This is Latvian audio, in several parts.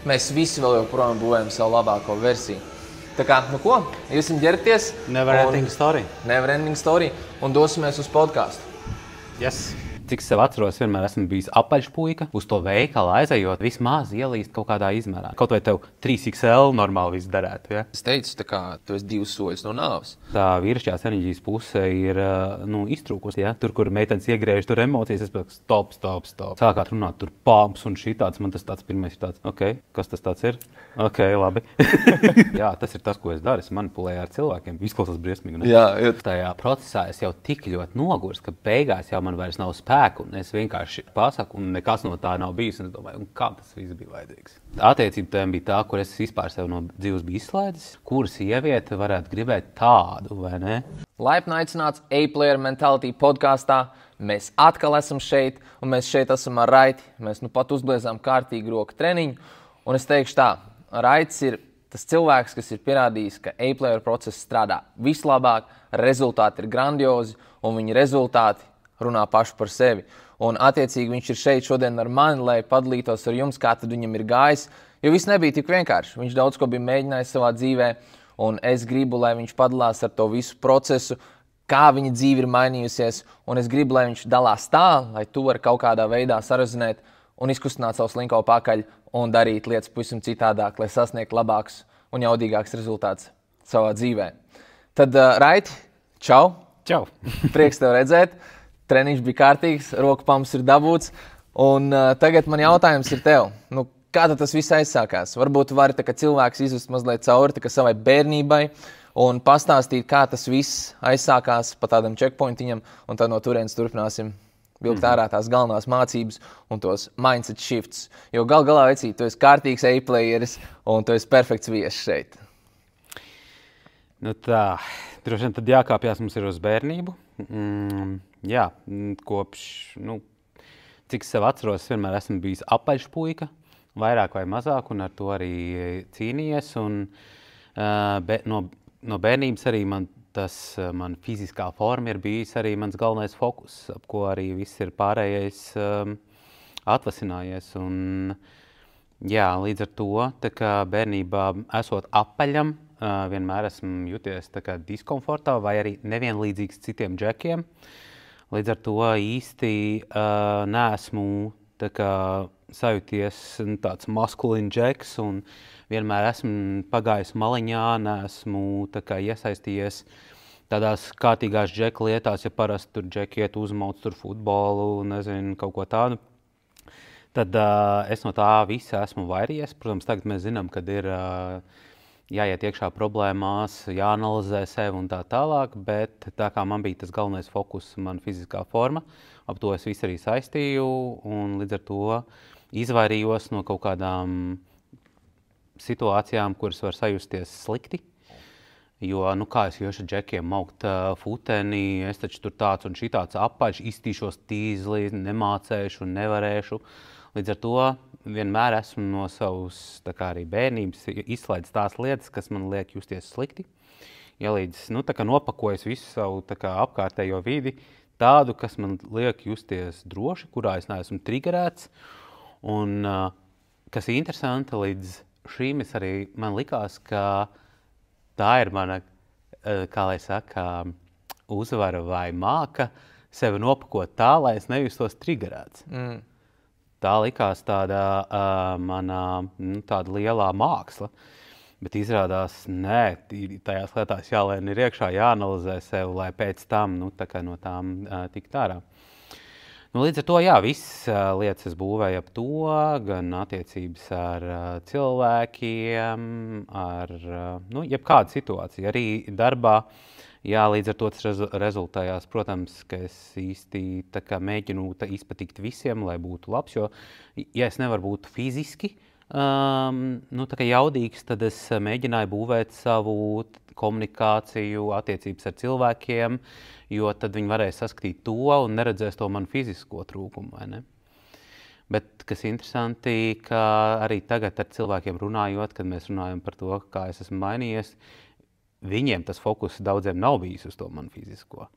mēs visi vēl joprojām būvējam savu labāko versiju. Tā kā, nu ko, iesim ģerties. Never ending story. Never ending story. Un dosimies uz podcastu. Yes. Cik sev atceros, vienmēr esmu bijis apaļšpuika. Uz to veikalu aizejot, vismaz ielīst kaut kādā izmērā. Kaut vai tev 3XL normāli viss darētu, ja? Es teicu, tā kā tu esi 2 soļus no nāves. Tā vīrišķās enerģijas puse ir iztrūkusi, ja? Tur, kur meitenes iegriež, tur emocijas, es pēc stop. Sākāt runāt, tur pāms un šitāds. Man tas tāds pirmais ir tāds, ok, kas tas tāds ir? Ok, labi. Jā, tas ir tas, ko es daru. Es manipulēju ar cilvēkiem. Izklausās briesmīgi, ne? Jā, jo... Tajā procesā es jau tik ļoti nogurs, ka beigās jau man vairs nav spēku. Un es vienkārši pasaku, un nekas no tā nav bijis. Un es domāju, kā tas viss bija vajadzīgs. Attiecība tēma bija tā, kur es vispār sev no dzīves biju izslaidis. Kura sieviete varētu gribēt tādu, vai ne? Laipni aicināts A-Player Mentality podkāstā. Mēs atkal esam šeit, un mēs šeit esam ar Raiti. Mēs nu pat uzbliezām kārtīgu roku treniņu. Un es teikšu tā, Raitis ir tas cilvēks, kas ir pierādījis, ka A-Player process strādā vislabāk, rezultāti ir grandiozi, un viņa rezultāti runā paši par sevi. Un attiecīgi viņš ir šeit šodien ar mani, lai padalītos ar jums, kā tad viņam ir gājis. Jo viss nebija tik vienkārši. Viņš daudz ko bija mēģinājis savā dzīvē, un es gribu, lai viņš padalās ar to visu procesu, kā viņa dzīve ir mainījusies, un es gribu, lai viņš dalās tā, lai tu vari kaut kādā veidā sarazināt un izkustināt savu slinko pakaļ un darīt lietas pavisam citādāk, lai sasniegtu labākus un jaudīgākus rezultātus savā dzīvē. Tad, Raiti, čau! Čau! Prieks tev redzēt! Treniņš bija kārtīgs, roku pamps ir dabūts, un tagad man jautājums ir tev. Nu, kā tad tas viss aizsākās? Varbūt vari tā, ka cilvēks izvest mazliet cauri tā, savai bērnībai un pastāstīt, kā tas viss aizsākās pa tādam checkpointiņam, un tad no turienes turpināsim vilkt ārā tās galvenās mācības un tos mindset shifts. Jo galā vecīt, tu esi kārtīgs A-playeris un tu esi perfekts viesis šeit. Nu tā, droši vien tad jākāpjas mums ir uz bērnību. Jā, kopš, cik sev atceros, vienmēr esmu bijis apaļšpuika, vairāk vai mazāk, un ar to arī cīnījies. Un, no bērnības arī man fiziskā forma ir bijis arī mans galvenais fokus, ap ko arī viss ir pārējais atvasinājies. Un, jā, līdz ar to, tā kā bērnībā esot apaļam, vienmēr esmu jūties tā kā diskomfortā vai arī nevienlīdzīgs citiem džekiem. Līdz ar to īsti neesmu tā kā sajūties tāds maskulīns džeks un vienmēr esmu pagājis maliņā, neesmu tā kā iesaistījies tādās kārtīgās džeka lietās, ja parasti tur džeki iet uzmauc tur futbolu, nezinu, kaut ko tādu. Tad es no tā visa esmu vairījies. Protams, tagad mēs zinām, kad ir jāiet iekšā problēmās, jāanalizē sevi un tā tālāk, bet tā kā man bija tas galvenais fokus, man fiziskā forma, ap to es visu arī saistīju un līdz ar to izvairījos no kaut kādām situācijām, kuras var sajusties slikti. Jo, kā es iešu džekiem maukt futeni, es taču tur tāds un šitāds apaļš, iztīšos tīzli, nemācēšu un nevarēšu. Līdz ar to vienmēr esmu no savas arī bērnības izslaidis tās lietas, kas man liek justies slikti. Ja līdz nopakojis visu savu apkārtējo vidi, tādu, kas man liek justies droši, kurā es neesmu trigerēts. Un kas ir interesanti, līdz šīm man likās, ka tā ir mana, kā lai saka, uzvara vai māka sevi nopakot tā, lai es nejustos trigerēts. Tā likās tāda mana tāda lielā māksla, bet izrādās, tajās lietās jālēn ir iekšā, jāanalizē sev, lai pēc tam no tām tikt ārā. Līdz ar to, jā, visas lietas es būvēju ap to, gan attiecības ar cilvēkiem, ar jebkādu situāciju. Arī darbā, jā, līdz ar to tas rezultējās, protams, ka es īsti mēģinu izpatikt visiem, lai būtu labs, jo, ja es nevaru būt fiziski jaudīgs, tad es mēģināju būvēt savu komunikāciju, attiecības ar cilvēkiem, jo tad viņi varēs saskatīt to un neredzēs to manu fizisko trūkumu, vai ne? Bet, kas interesanti, ka arī tagad ar cilvēkiem runājot, kad mēs runājam par to, kā es esmu mainījies, viņiem tas fokus daudziem nav bijis uz to manu fizisko.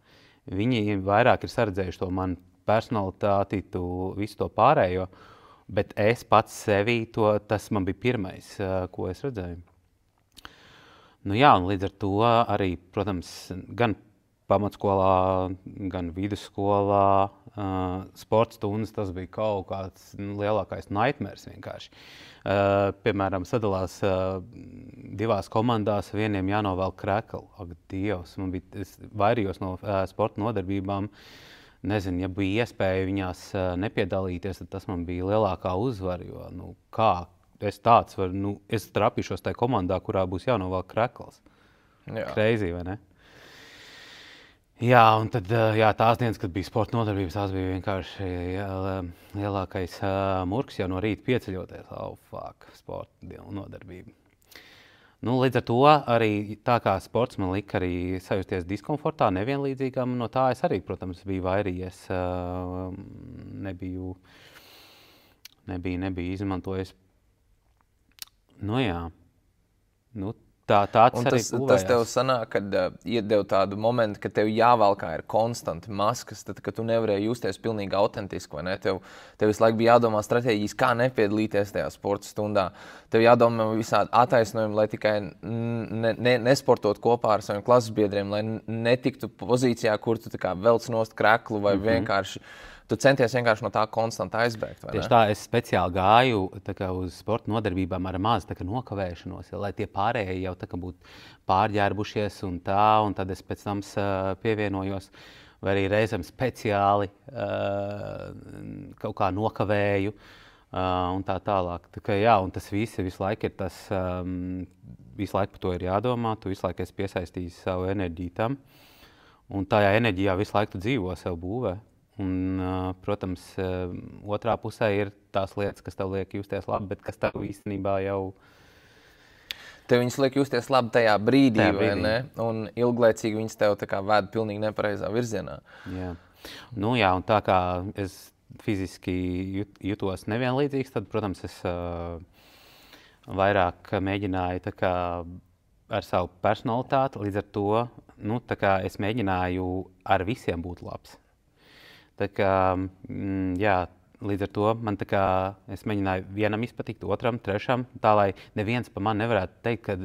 Viņi vairāk ir saredzējuši to manu personalitāti, visu to pārējo, Bet es pats sevi, tas man bija pirmais, ko es redzēju. Nu jā, un līdz ar to arī, protams, gan pamatskolā, gan vidusskolā, sporta stundas, tas bija kaut kāds lielākais nightmares vienkārši. Piemēram, sadalās divās komandās, vieniem jānovelk krekli. Ak, Dievs, es vairījos no sporta nodarbībām. Nezinu, ja bija iespēja viņās nepiedalīties, tad tas man bija lielākā uzvara, jo, kā es tāds varu, es trapīšos tajā komandā, kurā būs jānovelk krekls. Crazy, vai ne? Jā, un tad tās dienas, kad bija sporta nodarbības, tās bija vienkārši lielākais murks jau no rīta pieceļoties. Sporta nodarbība. Līdz ar to arī tā kā sports man lika arī sajusties diskomfortā, nevienlīdzīgam, no tā es arī, protams, biju vairījies, nebiju izmantojis. Tāds arī būvējās. Tas tev sanāk, kad iedev tādu momentu, ka tev jāvalkā ir konstanti maskas, tad, ka tu nevarēji justies pilnīgi autentiski, vai ne? Tev visu laiku bija jādomā stratēģijas, kā nepiedalīties tajā sporta stundā. Tev jādomā visādi attaisnojumi, lai tikai nesportot kopā ar saviem klases biedriem, lai netiktu pozīcijā, kur tu tā kā velc nost kreklu vai vienkārši... Tu centies vienkārši no tā konstanti aizbēgt, vai ne? Tieši tā, es speciāli gāju uz sporta nodarbībām ar mazu nokavēšanos, lai tie pārējie jau būtu pārģērbušies un tad es pēc tam pievienojos, vai arī reizēm speciāli kaut kā nokavēju un tā tālāk. Un tas visu laiku ir tas, visu laiku par to ir jādomā, tu visu laiku esi piesaistījis savu enerģiju tam, un tajā enerģijā visu laiku tu dzīvo, sev būvē. Un, protams, otrā pusē ir tās lietas, kas tev liek justies labi, bet kas tev īstenībā jau... Tev viņas liek justies labi tajā brīdī, vai ne? Un ilglaicīgi viņas tev tā kā vēd pilnīgi nepareizā virzienā. Jā. Un tā kā es fiziski jutos nevienlīdzīgs, tad, protams, es vairāk mēģināju tā kā ar savu personalitāti, līdz ar to, tā kā es mēģināju ar visiem būt labs. Līdz ar to es mēģināju vienam izpatikt, otram, trešam, tā lai neviens par mani nevarētu teikt, ka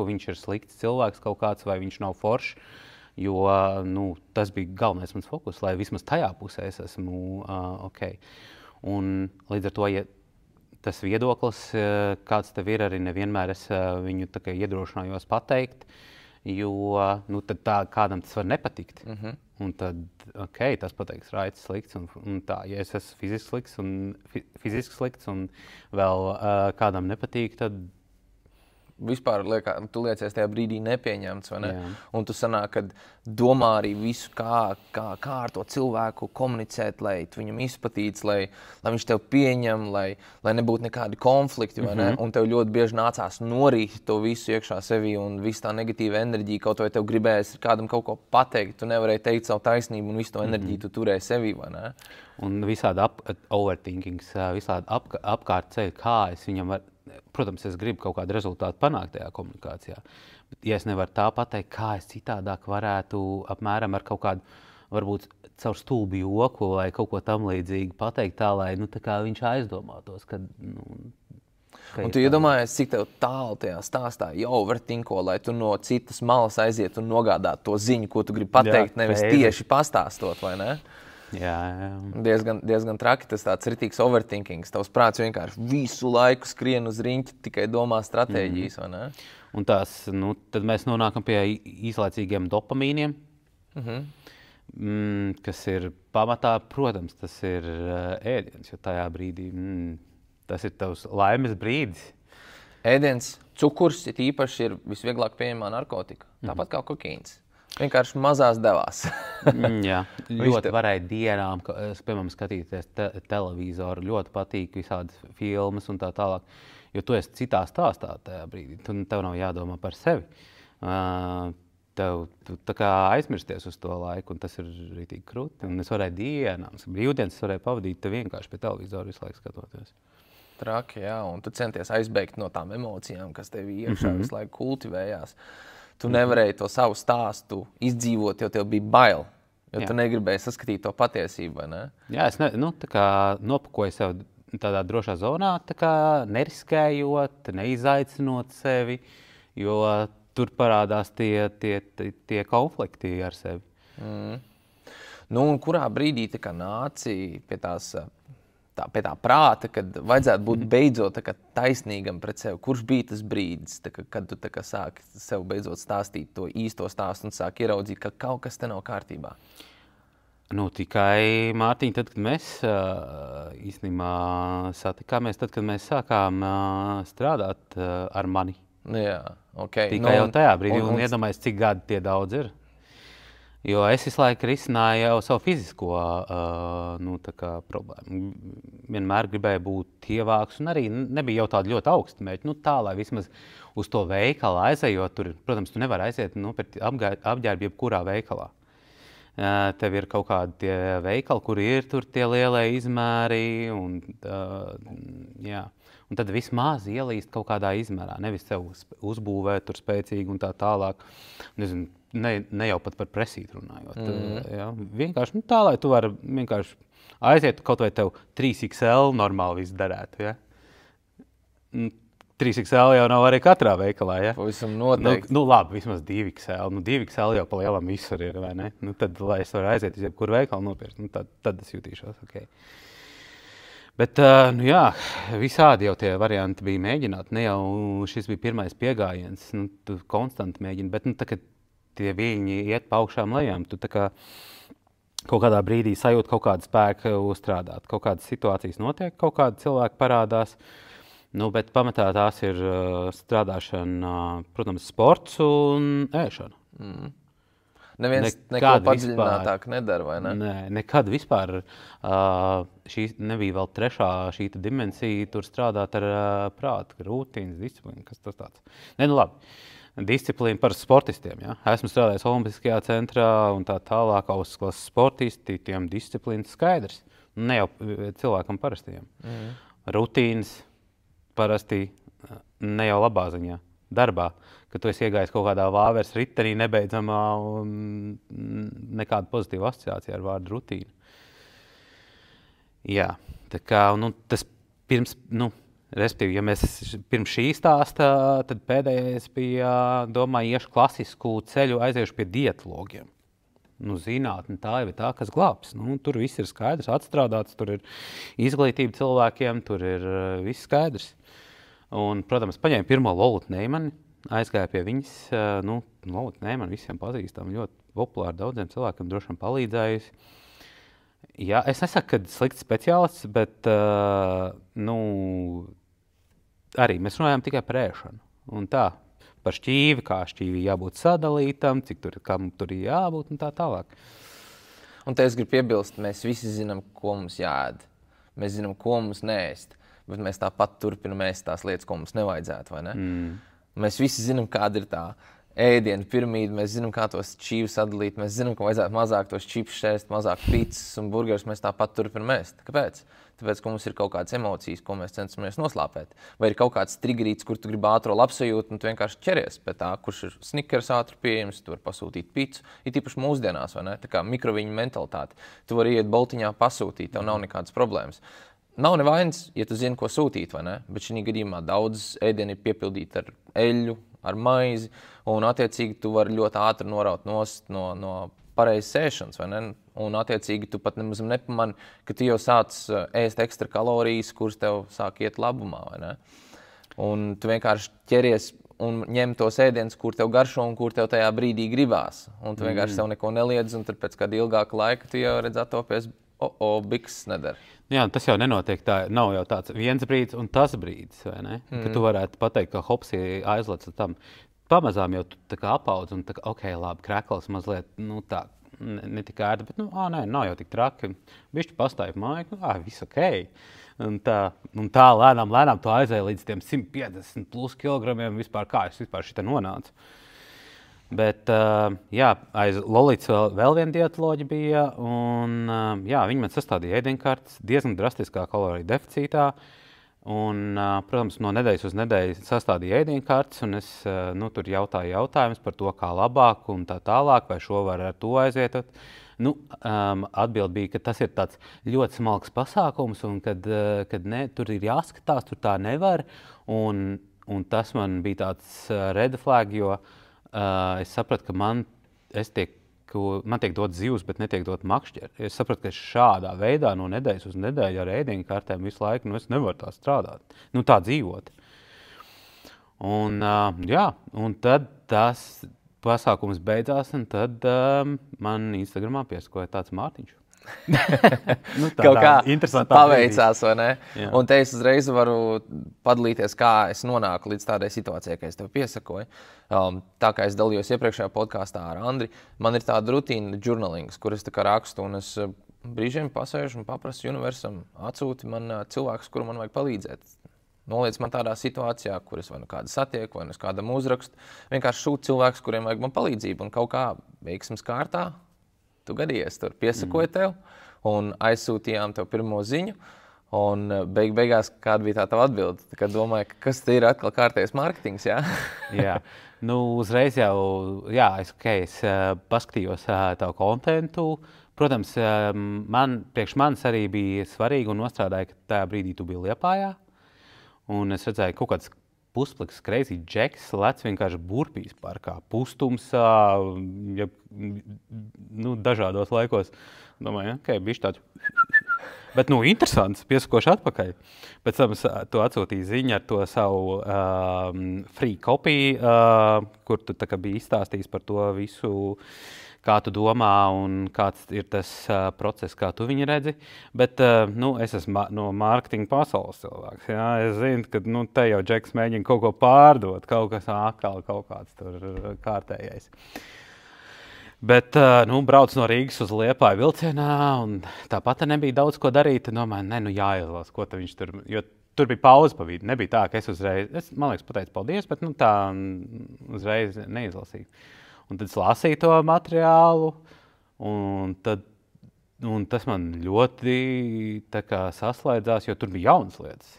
viņš ir slikts cilvēks kaut kāds vai viņš nav foršs, jo tas bija galvenais mans fokus, lai vismaz tajā pusē es esmu ok. Un līdz ar to, ja tas viedoklis, kāds tev ir, arī nevienmēr es viņu iedrošinājos pateikt, jo tad tā kādam tas var nepatikt. Un tad, tas pateiks, Raitis slikts, un tā, ja es esmu fiziski slikts un vēl kādam nepatīk, tad... Vispār tu liecies tajā brīdī nepieņemts, vai ne? Jā. Un tu sanāk, kad domā arī visu, kā ar to cilvēku komunicēt, lai tu viņam izpatīts, lai viņš tev pieņem, lai nebūtu nekādi konflikti, vai ne? Un tev ļoti bieži nācās norīt to visu iekšā sevī un visu tā negatīva enerģija, kaut vai tev gribēs kādam kaut ko pateikt, tu nevarēji teikt savu taisnību un visu to enerģiju tu turēji sevī, vai ne? Un visādi overthinkings, visādi apkārt ceļi, kā es viņam varu... Protams, es gribu kaut kādu rezultātu panākt tajā komunikācijā, bet ja es nevaru tā pateikt, kā es citādāk varētu apmēram ar kaut kādu, varbūt caur stulbu joku vai kaut ko tam līdzīgi pateikt tā, lai tā kā viņš aizdomātos, kad... Un tu iedomājies, cik tev tālu tajā stāstā jau overthinko, lai tu no citas malas aiziet un nogādātu to ziņu, ko tu gribi pateikt, nevis tieši pastāstot, vai ne? Jā. Diezgan traki, tas tāds ritīgs overthinkings. Tavs prāts vienkārši visu laiku skrien uz riņķi, tikai domā stratēģijas, vai ne? Un tās, tad mēs nonākam pie īslaicīgiem dopamīniem, kas ir pamatā, protams, tas ir ēdiens, jo tajā brīdī tas ir tavs laimes brīdis. Ēdiens, cukurs īpaši ir visvieglāk pieejamā narkotika, tāpat kā kokaīns. Vienkārši mazās devās. Jā, ļoti varēja dienām, piemēram, skatīties televizoru, ļoti patīk visādas filmas un tā tālāk, jo tu esi citā stāstā tajā brīdī, tev nav jādomā par sevi. Tu tā kā aizmirsties uz to laiku, un tas ir rītīgi krūti, un es varēju dienām, brīvdienas varēju pavadīt vienkārši pie televizoru visu laiku skatoties. Traki, jā, un tu centies aizbēgt no tām emocijām, kas tev iekšā visu laiku kultivējās. Tu nevarēji to savu stāstu izdzīvot, jo tev bija bail, jo tu negribēji saskatīt to patiesību, vai ne? Jā, es tā kā nopakoju sev tādā drošā zonā, tā kā neriskējot, neizaicinot sevi, jo tur parādās tie konflikti ar sevi. Nu, un kurā brīdī tā kā nāci pie pie tā prāta, kad vajadzētu būt beidzot tā kā taisnīgam pret sevi? Kurš bija tas brīdis, kad tu tā kā sāki sev beidzot stāstīt to īsto stāstu un sāki ieraudzīt, ka kaut kas te nav kārtībā? Nu, tikai, Mārtiņ, tad, kad mēs īstenībā satikāmies, tad, kad mēs sākām strādāt ar mani. Jā, ok. Tikai jau tajā brīdī, un iedomājies, cik gadi tie daudz ir. Jo es visu laiku risināju jau savu fizisko problēmu. Vienmēr gribēju būt ievāks, un arī nebija jau tāda ļoti augsta mērķa. Tā, lai vismaz uz to veikalu aizejot, tur, protams, tu nevari aiziet nopirkt apģērbu jebkurā veikalā. Tev ir kaut kādi tie veikali, kuri ir tur tie lielie izmēri, un tad vismaz ielīst kaut kādā izmērā, nevis sev uzbūvēt tur spēcīgi un tā tālāk. Nezinu, ne jau pat par presītu runājot. Ja? Vienkārši tā, lai tu vari vienkārši aiziet, kaut vai tev 3XL normāli viss darētu. Ja? 3XL jau nav arī katrā veikalā. Ja? Pavisam noteikti. Labi, vismaz 2XL. 2XL jau pa lielam visur ir, vai ne? Tad, lai es varu aiziet uz jebkuru veikalu nopirkt, tad es jutīšos. Okay. Bet, visādi jau tie varianti bija mēģināt. Ne jau šis bija pirmais piegājiens, tu konstanti mēģini, bet tā, kad tie viļņi iet pa augšām lejām, tu tā kā kaut kādā brīdī sajūt kaut kādu spēku strādāt. Kaut kādas situācijas notiek, kaut kādi cilvēki parādās, bet pamatā tās ir strādāšana, protams, sports un ēšana. Neviens neko padziļinātāk nedara, vai ne? Nē, nekad vispār. Šī nebija vēl trešā šī dimensija, tur strādāt ar prātu, rutīnas, disciplīnu, kas tas tāds. Labi. Disciplīna par sportistiem. Ja? Esmu strādājis Olimpiskajā centrā un tā tālāk augstklases sportisti, tiem disciplīnas skaidrs. Ne jau cilvēkam parastiem. Rutīnas parasti ne jau labā ziņā. Darbā, kad tu esi iegājis kaut kādā vāveres ritenī nebeidzamā un nekāda pozitīva asociācija ar vārdu rutīnu. Jā, tā kā, tas pirms, respektīvi, ja mēs pirms šī stāsta, tad pēdējais bija, domāju, iešu klasisku ceļu, aiziešu pie dietologiem. Zinātne tā jau ir tā, kas glābs. Tur viss ir skaidrs, atstrādāts, tur ir izglītība cilvēkiem, tur ir viss skaidrs. Un, protams, paņēmu pirmo Lolutu Neimani, aizgāju pie viņas. Loluta Neimani visiem pazīstam, ļoti populāri daudziem cilvēkiem, droši vien palīdzējusi. Jā, es nesaku, ka slikts speciālists, bet arī mēs runājam tikai par ēšanu. Un tā, par šķīvi, kā šķīvi jābūt sadalītam, cik kam tur ir jābūt un tā tālāk. Un te es gribu piebilst, mēs visi zinām, ko mums jāēd. Mēs zinām, ko mums neēst, bet mēs tāpat turpinam ēst tās lietas, ko mums nevajadzētu, vai ne? Mēs visi zinām, kāda ir tā ēdienu piramīda, mēs zinām, kā tos čīvus sadalīt, mēs zinām, ka vajadzētu mazāk tos čipsus ēst, mazāk pizzas un burgerus, mēs tāpat turpinam ēst. Kāpēc? Tāpēc, ka mums ir kaut kādas emocijas, ko mēs cenšamies noslāpēt. Vai ir kaut kāds triggerīts, kur tu gribi ātro labsajūtu, un tu vienkārši ķeries pie tā, kurš ir Snickers ātri pieejams, tu vari pasūtīt pizzu. Ir tīpaši mūsdienās, vai ne? Tā kā mikroviņu mentalitāte. Tu vari iet Boltiņā pasūtīt, tev nav nekādas problēmas. Nav nevainas, ja tu zini, ko sūtīt, vai ne? Bet šī gadījumā daudz ēdienu ir piepildīti ar eļļu, ar maizi, un attiecīgi tu vari ļoti ātri noraut nost no pareizas ēšanas, vai ne? Un attiecīgi tu pat nemaz nepamani, ka tu jau sāc ēst ekstra kalorijas, kuras tev sāk iet labumā, vai ne? Un tu vienkārši ķeries un ņem tos ēdienus, kur tev garšo un kur tev tajā brīdī gribās. Un tu vienkārši sev neko neliedz, un tad pēc kāda ilgāka laika tu jau redz atopies, biks nedara. Jā, tas jau nenotiek tā, nav jau tāds viens brīdis un tas brīdis, vai ne? Ka tu varētu pateikt, ka hopsi aizlec tam. Pamazām jau tu tā kā apaudz un tā kā, ok, labi, krekls mazliet, tā, ne tik ērti, bet, nē, nav jau tik traki. Bišķi pastāja māju, viss ok. Un tā lēnām tu aizēji līdz tiem 150 plus kilogramiem vispār, kā es vispār šitā nonācu. Bet, aiz Lolītas vēl viena dietoloģa bija, un, viņi man sastādīja ēdienkartes diezgan drastiskā kaloriju deficītā, un, protams, no nedēļas uz nedēļu sastādīja ēdienkartes, un es, tur jautāju jautājumus par to, kā labāk un tā tālāk, vai šo var ar to aizvietot. Atbild bija, ka tas ir tāds ļoti smalks pasākums, un kad tur ir jāskatās, tur tā nevar. Un tas man bija tāds red flag, jo es sapratu, ka man tiek dot zivs, bet netiek dot makšķeri. Es sapratu, ka šādā veidā no nedēļas uz nedēļu ar ēdienkartēm visu laiku es nevaru tā strādāt, tā dzīvot. Un tad tas pasākums beidzās, un tad man Instagramā piesakoja tāds Mārtiņš. Kaut kā paveicās, vai ne? Jā. Un te es uzreiz varu padalīties, kā es nonāku līdz tādai situācijai, ka es tev piesakoju. Tā kā es dalījos iepriekšējā podkāstā ar Andri, man ir tāda rutīna journalings, kur es tā kā rakstu, un es brīžiem pasēžu un paprasu universam, atsūti man cilvēkus, kuru man vajag palīdzēt. Noliec man tādā situācijā, kur es vai nu kādu satieku, vai nu es kādam uzrakstu. Vienkārši šūt cilvēkus, kuriem vajag man palīdzību. Un kaut kā veiksmes kārtā tu gadījies tur, piesakoji tev un aizsūtījām tev pirmo ziņu. Un beigās kāda bija tā tava atbilde? Kad domāju, ka kas te ir atkal kārtējs mārketings, jā? Jā, uzreiz jau, es paskatījos tavu kontentu. Protams, priekš manis arī bija svarīgi un nostrādāja, ka tajā brīdī tu biji Liepājā. Un es redzēju, ka kaut kāds puspliks crazy džeks lec vienkārši burpīs parkā, pustumsā, dažādos laikos. Domāju, bišķi tāds. Bet, interesants, piesakoši atpakaļ. Pēc tam tu atsūtīji ziņu ar to savu free copy, kur tu tā kā biji izstāstījis par to visu, kā tu domā un kāds ir tas process, kā tu viņu redzi. Bet es esmu no mārketinga pasaules cilvēks. Jā? Es zinu, ka te jau džeks mēģina kaut ko pārdot, kaut kas atkal, kaut kāds tur kārtējais. Bet brauc no Rīgas uz Liepāju vilcienā, un tāpat nebija daudz ko darīt. Domāju, jāizlasa, ko viņš tur, jo tur bija pauze pa vidu. Nebija tā, ka es uzreiz, man liekas, pateicu paldies, bet tā uzreiz neizlasīju. Un tad es lasīju to materiālu, un tas man ļoti saslēdzās, jo tur bija jaunas lietas.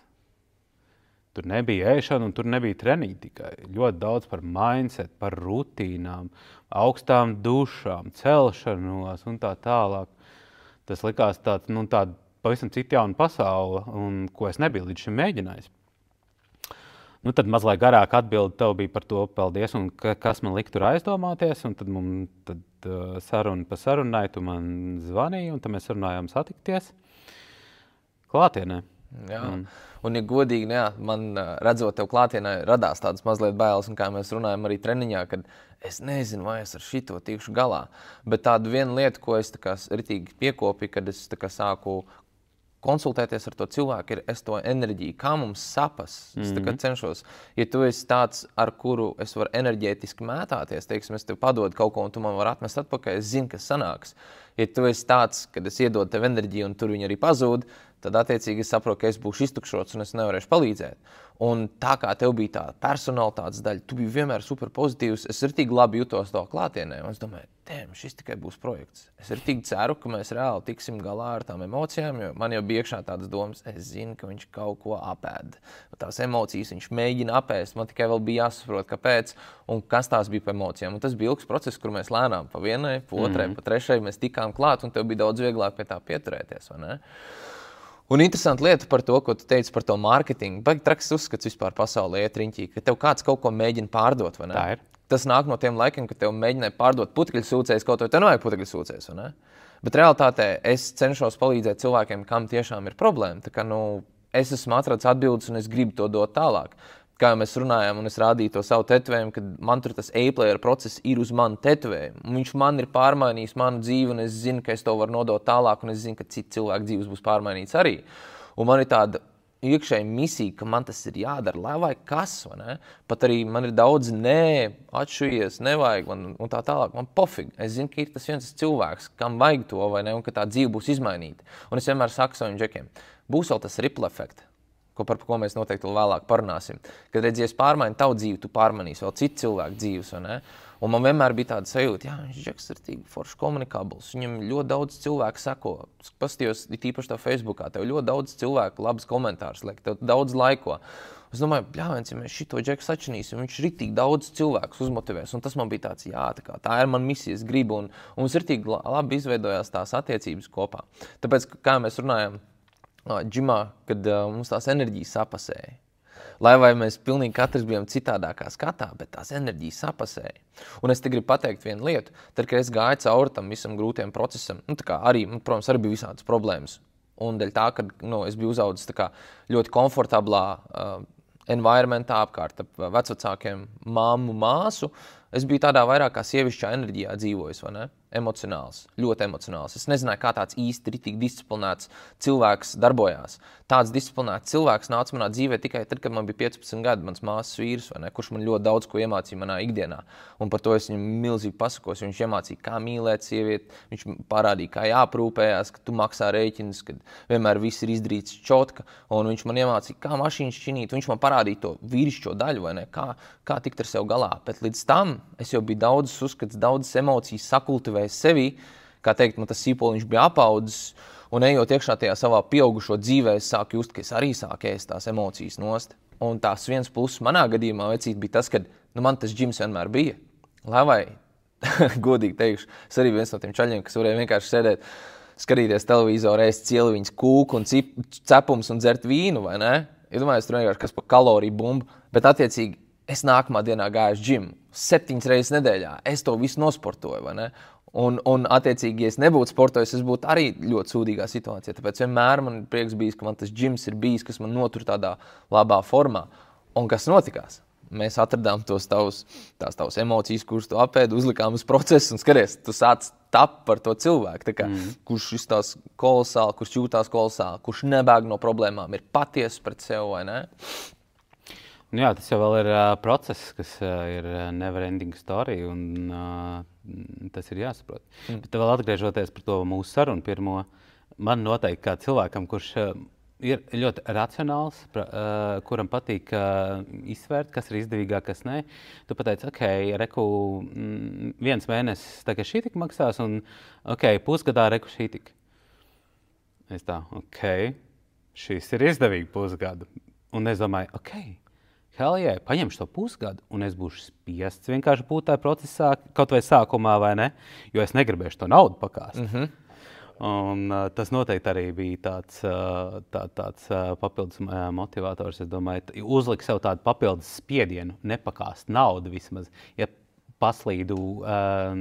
Tur nebija ēšana un tur nebija treniņi tikai. Ļoti daudz par mindset, par rutīnām, augstām dušām, celšanos un tā tālāk. Tas likās tāds, tāda pavisam cita jauna pasaule, un ko es nebiju līdz šim mēģinājis. Tad mazliet garāk atbildi tev bija par to paldies, un kas man lika tur aizdomāties. Un tad mums saruna pa sarunai, tu man zvanīji, un tad mēs runājām satikties klātienē. Jā, un ja godīgi, man redzot tev klātienē radās tādas mazliet bailes, un kā mēs runājam arī treniņā, kad es nezinu, vai es ar šito tikšu galā. Bet tāda viena lieta, ko es ritīgi piekopīju, kad es sāku konsultēties ar to cilvēku, ir es to enerģiju, kā mums sapas. Es cenšos, ja tu esi tāds, ar kuru es varu enerģētiski mētāties, teiksim, es tev padodu kaut ko, un tu man vari atmest atpakaļ, es zinu, kas sanāks. Ja tu esi tāds, kad es iedodu tev enerģiju, un tur viņa arī pazūd, tad attiecīgi es saprotu, ka es būšu iztukšots un es nevarēšu palīdzēt. Un tā kā tev bija tā personalitātes daļa, tu biji vienmēr super pozitīvs, es ritīgi labi jutos to klātienē, un es domāju, šis tikai būs projekts. Es ritīgi ceru, ka mēs reāli tiksim galā ar tām emocijām, jo man jau bija iekšā tādas domas, es zinu, ka viņš kaut ko apēd. Tās emocijas viņš mēģina apēst, man tikai vēl bija jāsaprot, kāpēc un kas tās bija pa emocijām. Un tas bija ilgs process, kur mēs lēnām pa vienai, pa otrai, pa trešai, mēs tikām klāt, un tev bija daudz vieglāk pie tā pieturēties, vai ne? Un interesanti lieta par to, ko tu teici par to mārketingu. Baigi traks uzskats vispār pasaulē iet riņķī, ka tev kāds kaut ko mēģina pārdot, vai ne? Tā ir. Tas nāk no tiem laikiem, kad tev mēģināja pārdot putekļsūcējs, kaut vai tev nevajag putekļsūcējs, vai ne? Bet realitātē es cenšos palīdzēt cilvēkiem, kam tiešām ir problēma. Tā kā, es esmu atradis atbildes un es gribu to dot tālāk. Kā jau mēs runājām, un es rādīju to savu tetovējumu, kad man tur tas A-player process ir uz manu tetovējumu. Viņš man ir pārmainījis manu dzīvi, un es zinu, ka es to varu nodot tālāk, un es zinu, ka citu cilvēku dzīves būs pārmainīts arī. Un man ir tāda iekšēja misija, ka man tas ir jādara, lai vai kas, vai ne? Pat arī man ir daudz atšujies, nevajag, un tā tālāk. Man pofīgi. Es zinu, ka ir tas viens cilvēks, kam vajag to, vai ne, un ka tā dzīve būs izmainīta. Un es vienmēr saku saviem džekiem, būs vēl tas ripple efekt. Par ko mēs noteikti vēl vēlāk parunāsim. Kad redzies pārmaini tavu dzīvi, tu pārmanīsi vēl citu cilvēku dzīves, vai ne? Un man vienmēr bija tāda sajūta, viņš Džeks ir tik forši komunikabls. Viņam ļoti daudz cilvēku seko. Paskatījos, tīpaši tev Facebookā, tev ļoti daudz cilvēku labs komentārus liek, tev daudz laiko. Es domāju, bļāviens, ja mēs šito Džeku sačinīsim, viņš ritīgi daudz cilvēkus uzmotivēs. Un tas man bija tāds, tā ir man misija, es gribu. Un mums ritīgi labi izveidojās tās attiecības kopā. Tāpēc, kā mēs runājam džimā, kad mums tās enerģijas sapasēja. Lai vai mēs pilnīgi katrs bijām citādākā skatā, bet tās enerģijas sapasēja. Un es te gribu pateikt vienu lietu. Tad, kad es gāju cauri tam visam grūtiem procesam, protams, arī bija visādas problēmas. Un dēļ tā, ka es biju uzaudzis ļoti komfortablā environmentā apkārt vecvecākiem māmu, māsu, es biju tādā vairāk kā sievišķā enerģijā dzīvojis, vai ne? Emocionāls, ļoti emocionāls. Es nezināju, kā tāds īsti ritīgi disciplinēts cilvēks darbojās. Tāds disciplinēts cilvēks nāca manā dzīvē tikai tad, kad man bija 15 gadi, mans māsas vīrs, vai ne, kurš man ļoti daudz ko iemācīja manā ikdienā. Un par to es viņam milzīgi pasakos, viņš iemācīja, kā mīlēt sievieti, viņš parādīja, kā jāprūpējās, ka tu maksā rēķinus, kad vienmēr viss ir izdarīts čotka, un viņš man iemācīja, kā mašīnas činīt, viņš man parādīja to vīrišķo daļu, vai ne, kā tikt ar sev galā. Bet līdz tam es jau biju daudzas uzskats, daudzas emocijas sakultivējis sevī, kā teikt, man tas sīpoliņš bija apaudzis, un ejot iekšā tajā savā pieaugušo dzīvē, es sāku just, ka es arī sāku ēst tās emocijas nost. Un tās viens pluss manā gadījumā vecīt bija tas, ka man tas džims vienmēr bija. Lai vai, godīgi teikšu, es arī viens no tiem čaļiem, kas varēja vienkārši sēdēt, skatīties televizoru, ēst cieliviņas kūku un cepums un dzert vīnu, vai ne? Iedomājies, tur vienkārši kas pa kaloriju bumbu, bet attiecīgi es nākamā dienā gāju uz džimu 7 reizes nedēļā. Es to visu nosportoju, vai ne? Un attiecīgi, ja es nebūtu sportojis, es būtu arī ļoti sūdīgā situācijā. Tāpēc vienmēr man ir prieks bijis, ka man tas džims ir bijis, kas man notur tādā labā formā. Un kas notikās? Mēs atradām tās tavas emocijas, kuras tu apēdi, uzlikām uz procesu un skaties, tu sāc tapt par to cilvēku. Tā kā, kurš izstās kolosāli, kurš jūtās kolosāli, kurš nebēg no problēmām, ir patiesas pret sevi, vai ne? Nu jā, tas jau vēl ir process, kas ir never-ending story, un tas ir jāsaprot. Bet vēl atgriežoties par to mūsu sarunu pirmo, man noteikti kā cilvēkam, kurš ir ļoti racionāls, kuram patīk izsvērt, kas ir izdevīgāk, kas nē. Tu pateici, ok, reku, 1 mēnesis tā kā šī tik maksās, un ok, pusgadā reku šī tik. Es tā, ok, šis ir izdevīgi pusgadu. Un es domāju, ok, hell yeah, paņemšu to pusgadu, un es būšu spiests vienkārši būt tajā procesā, kaut vai sākumā, vai ne? Jo es negribēšu to naudu pakāst. Un tas noteikti arī bija tāds papildus motivators. Es domāju, uzlikt sev tādu papildus spiedienu, nepakāst naudu vismaz. Ja paslīdu,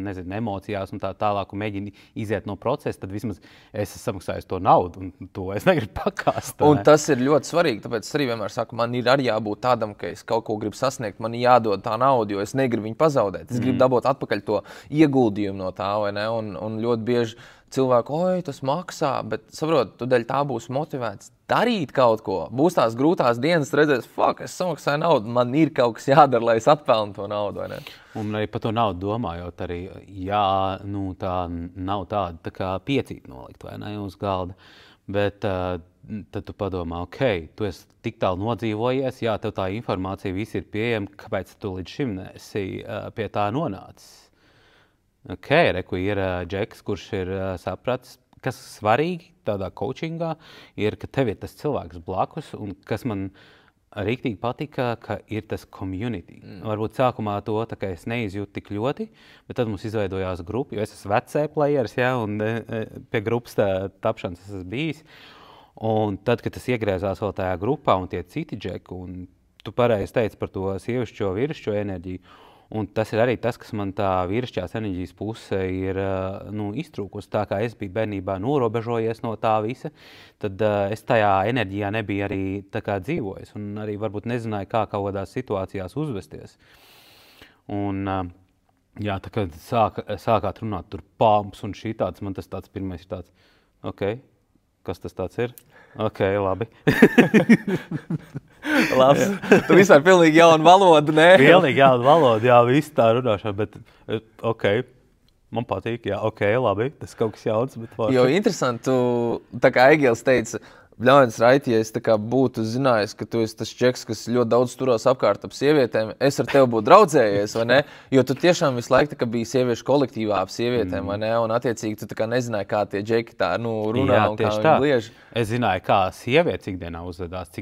nezinu, emocijās un tā tālāk un mēģinu iziet no procesa, tad vismaz es esmu samaksājis to naudu un to es negribu pakāst. Un tas ir ļoti svarīgi, tāpēc es arī vienmēr saku, man ir arī jābūt tādam, ka es kaut ko gribu sasniegt, man jādod tā nauda, jo es negribu viņu pazaudēt. Es gribu dabūt atpakaļ to ieguldījumu no tā, vai ne? Un ļoti bieži cilvēki, oi, tas maksā, bet saprot, tu dēļ tā būs motivēts darīt kaut ko. Būs tās grūtās dienas, redzēs, fuck, es samaksāju naudu, man ir kaut kas jādara, lai es atpelnu to naudu, vai ne? Un arī par to naudu domājot arī, jā, nu tā nav tāda tā kā piecīt nolikt, vai ne, uz galda, bet tad tu padomā, ok, tu esi tik tālu nodzīvojies, jā, tev tā informācija visi ir pieejama, kāpēc tu līdz šim esi pie tā nonācis? Ok, reku ir Džeks, kurš ir sapratis, kas svarīgi tādā coachingā, ir, ka tev ir tas cilvēks blakus, un kas man rīktīgi patika, ka ir tas community. Varbūt sākumā to tā kā es neizjūtu tik ļoti, bet tad mums izveidojās grupa, jo es esmu vecē players, ja, un pie grupas tapšanas es esmu bijis. Un tad, kad tas iegriezās vēl tajā grupā un tie citi Džeki, un tu pareizi teici par to sievišķo, vīrišķo enerģiju, un tas ir arī tas, kas man tā vīrišķās enerģijas puse ir iztrūkusi. Tā kā es biju bērnībā norobežojies no tā visa, tad es tajā enerģijā nebiju arī tā kā dzīvojis. Un arī varbūt nezināju, kā kaut kādās situācijās uzvesties. Un jā, tā kā sākāt runāt tur pumps un šī tāds, man tas tāds pirmais ir tāds, ok, kas tas tāds ir? Ok, labi. Labs. Tu vispār pilnīgi jaunu valodu, ne? Pilnīgi jaunu valodu, jā, viss tā runāšana, bet ok, man patīk, jā, ok, labi, tas kaut kas jauns, bet... Jo interesanti, tu, tā kā Egils teica, Bļāvis, Raiti, ja es tā kā būtu zinājis, ka tu esi tas čeks, kas ļoti daudz turās apkārt ap sievietēm, es ar tevi būtu draudzējies, vai ne? Jo tu tiešām visu laiku tā kā biji sieviešu kolektīvā ap sievietēm, vai ne? Un attiecīgi tu tā kā nezināji, kā tie džeki tā runā un kā viņi bliež. Es zināju, kā sievietes ikdienā uzvedās,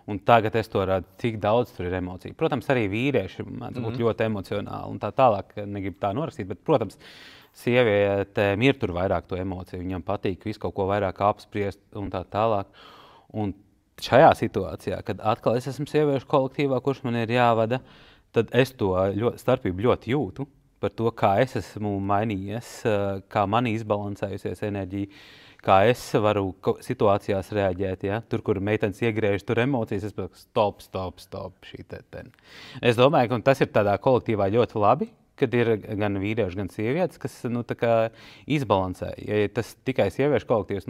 un tagad es to redzu, cik daudz tur ir emociju. Protams, arī vīrieši mēdz būt ļoti emocionāli un tā tālāk, negribu tā norakstīt, bet, protams, sievietēm ir tur vairāk to emociju, viņam patīk visu kaut ko vairāk apspriest un tā tālāk. Un šajā situācijā, kad atkal es esmu sieviešu kolektīvā, kurš man ir jāvada, tad es to starpību ļoti jūtu par to, kā es esmu mainījies, kā man izbalansējusies enerģija, kā es varu situācijās reaģēt. Ja? Tur, kur meitenes iegriež, tur emocijas, es pasaku, stop, šī te. Es domāju, ka tas ir tādā kolektīvā ļoti labi, kad ir gan vīrieši, gan sievietes, kas izbalansē. Ja tas tikai sieviešu kolektīvs,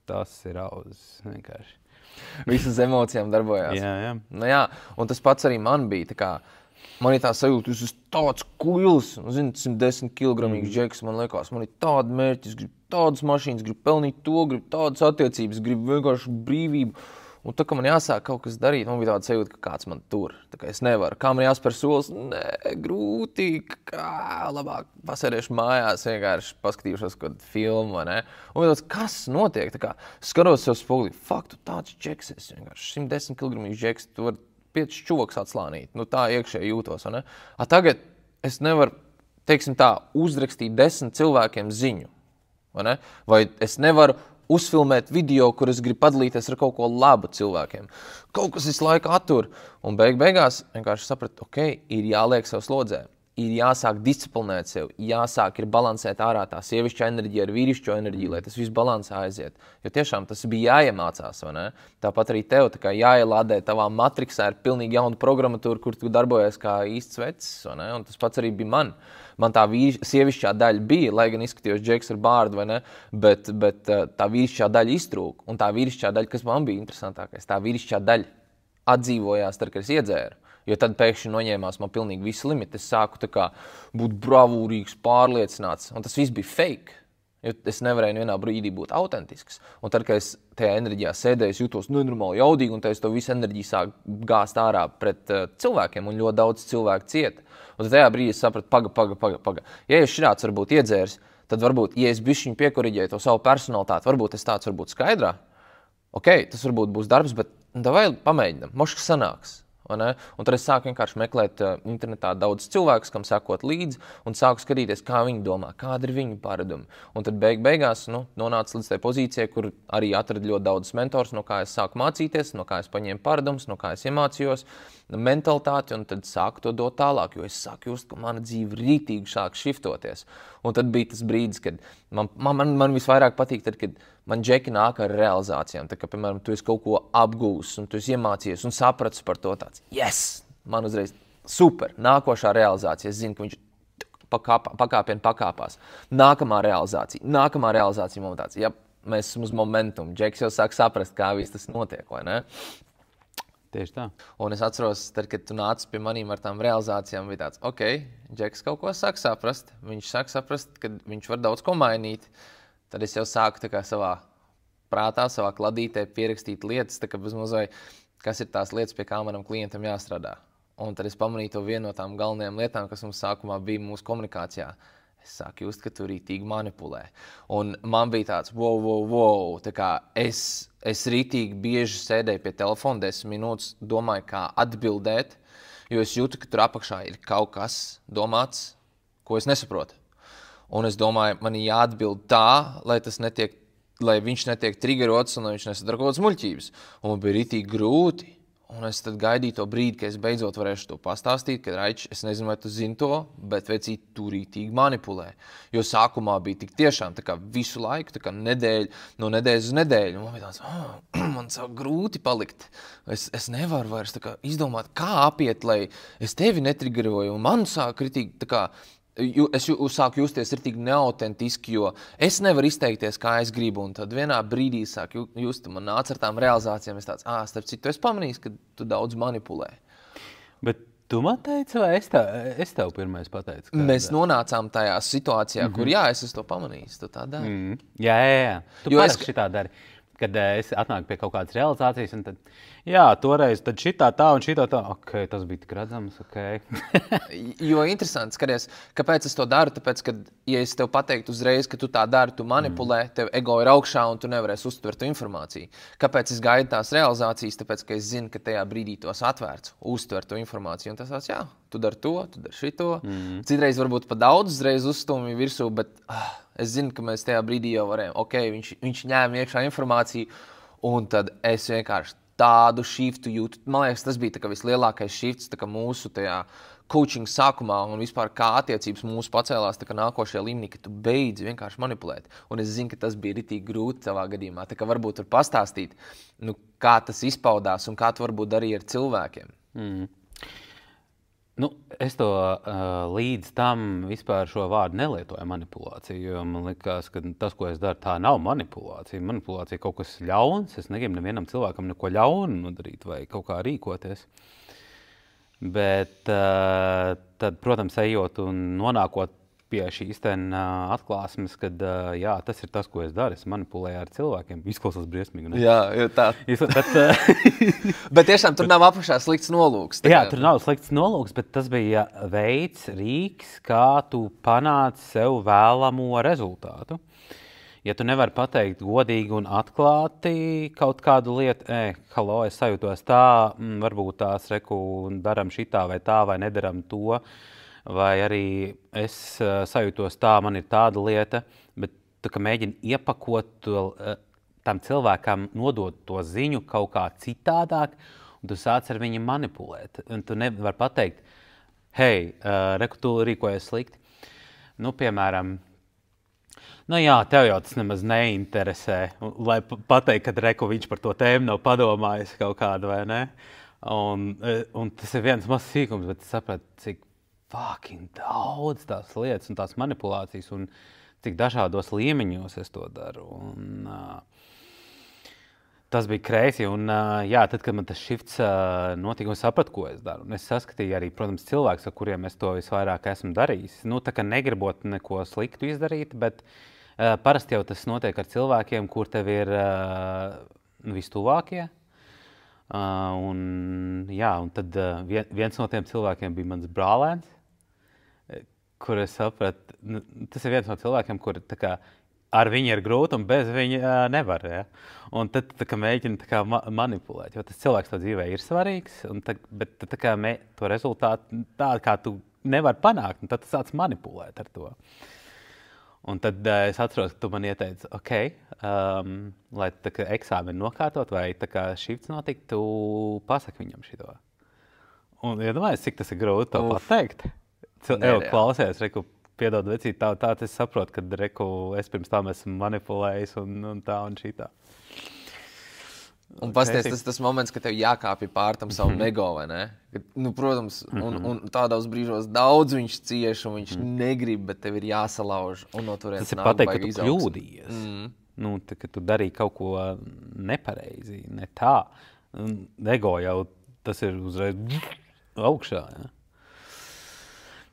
tas ir audzis vienkārši. Visas emocijām darbojās. Jā. Nu, jā. Un tas pats arī man bija. Man ir tā sajūta, jūs esat tāds kuils, 110 kg džeks, man liekas, man ir tāda mērķi, es gribu tādas mašīnas, gribu pelnīt to, gribu tādas attiecības, gribu vienkārši brīvību. Un tā, ka man jāsāk kaut kas darīt, man bija tāda sajūta, ka kāds man tur. Tā kā es nevaru. Kā man jāspēr solis? Nē, grūti. Labāk pasēdēšu mājās, vienkārši paskatīšos kādu filmu, vai ne? Un tāds, kas notiek? Tā kā skatos sev spogulī, tu tāds džeks esi, vienkārši 110 kg džeks, tu vari 5 čuvakus atslānīt. Tā iekšēji jūtos, vai ne? Tagad es nevaru, teiksim tā, uzrakstīt 10 cilvēkiem ziņu, vai ne? Vai es nevaru uzfilmēt video, kur es gribu padalīties ar kaut ko labu cilvēkiem. Kaut kas visu laiku attur. Un beigās vienkārši sapratu, ir jāliek sev slodzē. Ir jāsāk disciplinēt sev, jāsāk ir balansēt ārā tā sievišķā enerģija ar vīrišķo enerģiju, lai tas viss balansā aiziet. Jo tiešām tas bija jāiemācās, vai ne? Tāpat arī tev jāielādē tavā matriksā ir pilnīgi jauna programmatūra, kur tu darbojies kā īsts vecis, vai ne? Un tas pats arī bija man. Man tā sievišķā daļa bija, lai gan izskatījos džeks ar bārdu, vai ne, bet tā vīrišķā daļa iztrūka. Un tā vīrišķā daļa, kas man bija interesantākais, tā vīrišķā daļa atdzīvojās tad, kad es iedzēru. Jo tad pēkšņi noņēmās man pilnīgi visi limiti. Es sāku būt bravūrīgs, pārliecināts, un tas viss bija fake. Jo es nevarēju vienā brīdī būt autentisks. Un tad, kad es tajā enerģijā sēdēju, es jūtos nenormāli jaudīgi, un tad es to visu enerģiju sāku gāzt ārā pret cilvēkiem, un ļoti daudz cilvēku cieta. Un tad tajā brīdī es sapratu, paga. Ja es šāds varbūt iedzērs, tad varbūt, ja es bišķiņu piekoriģēju to savu personalitāti, varbūt es tāds varbūt skaidrā. Tas varbūt būs darbs, bet davai pamēģinam, moškas sanāks. Un tad es sāku vienkārši meklēt internetā daudz cilvēkus, kam sekot līdzi, un sāku skatīties, kā viņi domā, kāda ir viņu paradumi. Un tad beigās nonāca līdz tai pozīcijai, kur arī atradu ļoti daudz mentors, no kā es sāku mācīties, no kā es paņēmu paradumus, no kā es iemācījos mentalitāti, un tad sāku to dot tālāk, jo es sāku just, ka mana dzīve rītīgi sāk šiftoties. Un tad bija tas brīdis, kad man visvairāk patīk, tad, kad man džeki nāk ar realizācijām. Tā kā, piemēram, tu esi kaut ko apgūs, un tu esi iemācījies un sapratis par to tāds. Yes! Man uzreiz super! Nākošā realizācija. Es zinu, ka viņš pakāpienu pakāpās. Nākamā realizācija man tāds. Ja mēs esam uz momentumu. Džeks jau sāk saprast, kā viss tas notiek, vai ne? Tieši tā. Un es atceros, tad, kad tu nāci pie manīm ar tām realizācijām, bija tāds, Džeks kaut ko sāk saprast. Viņš sāk saprast, ka viņš var daudz ko mainīt. Tad es jau sāku savā prātā, savā kladītē pierakstīt lietas, kas ir tās lietas, pie kā manam klientam jāstrādā. Un tad es pamanīju to vienu no tām galvenajām lietām, kas mums sākumā bija mūsu komunikācijā. Es sāku just, ka tu rītīgi manipulē. Un man bija tāds, wow. Tā kā es rītīgi bieži sēdēju pie telefona 10 minūtes, domāju, kā atbildēt, jo es jūtu, ka tur apakšā ir kaut kas domāts, ko es nesaprotu. Un es domāju, man ir jāatbild tā, lai viņš netiek triggerots un lai viņš nesadara kaut kādas muļķības. Un man bija rītīgi grūti. Un es tad gaidīju to brīdi, kad es beidzot varēšu to pastāstīt, kad Raič, es nezinu, vai tu zini to, bet vecīt tu rītīgi manipulē. Jo sākumā bija tik tiešām tā kā visu laiku, tā kā no nedēļas uz nedēļu. Man bija tāds, man sāk grūti palikt. Es nevaru vairs tā kā izdomāt, kā apiet, lai es tevi netriggeroju. Un man sāk rītīgi tā kā, es sāku justies rītīgi neautentiski, jo es nevaru izteikties, kā es gribu, un tad vienā brīdī sāku just, man nāca ar tām realizācijām, es tāds, starp citu, tu esi pamanījis, ka tu daudz manipulē. Bet tu man teici, vai es tev pirmais pateicu? Mēs nonācām tajā situācijā, kur es to pamanīju, tu tā dari. Jā. Tu parasti šitā dari. kad es atnāku pie kaut kādas realizācijas, un tad, jā, toreiz tad šitā tā un šitā tā, ok, tas bija tik redzams, ok. Jo interesanti, skaties, kāpēc es to daru, tāpēc, ka, ja es tev pateiktu uzreiz, ka tu tā dari, tu manipulē, tev ego ir augšā un tu nevarēsi uztvert tu informāciju. Kāpēc es gaidu tās realizācijas? Tāpēc, ka es zinu, ka tajā brīdī tos atvērts, uztvert tu informāciju, un tas tāds, jā, tu dari to, tu dari šito. Citreiz varbūt pa daudz uzreiz uzstumi virsū, bet es zinu, ka mēs tajā brīdī jau varējām, ok, viņš ņēma iekšā informāciju, un tad es vienkārši tādu shiftu jūtu. Man liekas, tas bija tā kā vislielākais shifts tā kā mūsu tajā coaching sākumā un vispār kā attiecības mūsu pacēlās tā kā nākošajā līmenī, ka tu beidzi vienkārši manipulēt. Un es zinu, ka tas bija ritīgi grūti savā gadījumā. Tā kā varbūt var pastāstīt, kā tas izpaudās un kā tu varbūt darīji ar cilvēkiem. Es to līdz tam vispār šo vārdu nelietoju manipulāciju, jo man likās, ka tas, ko es daru, tā nav manipulācija. Manipulācija ir kaut kas ļauns. Es negribu nevienam cilvēkam neko ļaunu nodarīt vai kaut kā rīkoties. Bet tad, protams, ejot un nonākot pie šīs atklāsmes, kad jā, tas ir tas, ko es daru. Es manipulēju ar cilvēkiem. Izklausās briesmīgi. Ne? Jā, jo tā. Bet tiešām tur nav apakšā slikts nolūks. Jā, tur nav slikts nolūks, bet tas bija veids, rīks, kā tu panāc sev vēlamo rezultātu. Ja tu nevari pateikt godīgi un atklāti kaut kādu lietu, halo, es sajūtos tā, varbūt tās reku daram šitā vai tā, vai nedaram to, vai arī es sajūtos tā, man ir tāda lieta, bet tu kā mēģini iepakot tam cilvēkam, nodot to ziņu kaut kā citādāk, un tu sāc ar viņu manipulēt. Un tu nevari pateikt, hei, reku, tu rīkojies slikti. Piemēram, jā, tev jau tas nemaz neinteresē, lai pateikt, kad reku viņš par to tēmu nav padomājis kaut kādu, vai ne? Un tas ir viens mazs sīkums, bet es sapratu, cik fucking daudz tās lietas un tās manipulācijas un cik dažādos līmeņos es to daru. Un, tas bija crazy. Un, jā, tad, kad man tas shifts notika, es sapratu, ko es daru. Un es saskatīju arī, protams, cilvēkus, ar kuriem es to visvairāk esmu darījis. Tā kā negribot neko sliktu izdarīt, bet parasti jau tas notiek ar cilvēkiem, kur tev ir vistuvākie. Un tad viens no tiem cilvēkiem bija mans brālēns, kur es sapratu, tas ir viens no cilvēkiem, kur ar viņu ir grūti un bez viņa nevar. Ja? Un tad mēģina manipulēt, jo tas cilvēks to dzīvē ir svarīgs, bet to rezultātu tādu, kā tu nevari panākt, un tad tu sāc manipulēt ar to. Un tad es atceros, ka tu man ieteici, ok, lai eksāmeni nokārtot vai shifts notikt, tu pasaki viņam šito. Un iedomājies, cik tas ir grūti to pateikt. Klausies, reku, piedod vecīt, tā es saprotu, ka reku, es pirms tam esmu manipulējis un tā un šitā. Un pasties, tas moments, ka tev jākāpj pār tam savu ego, vai ne? Protams, un tādos brīžos daudz viņš cieš un viņš negrib, bet tev ir jāsalauž. Un no turienes tas ir pateikt, ka tu kļūdījies. Ka tu darīji kaut ko nepareizi, ne tā. Ego jau tas ir uzreiz augšā, ja?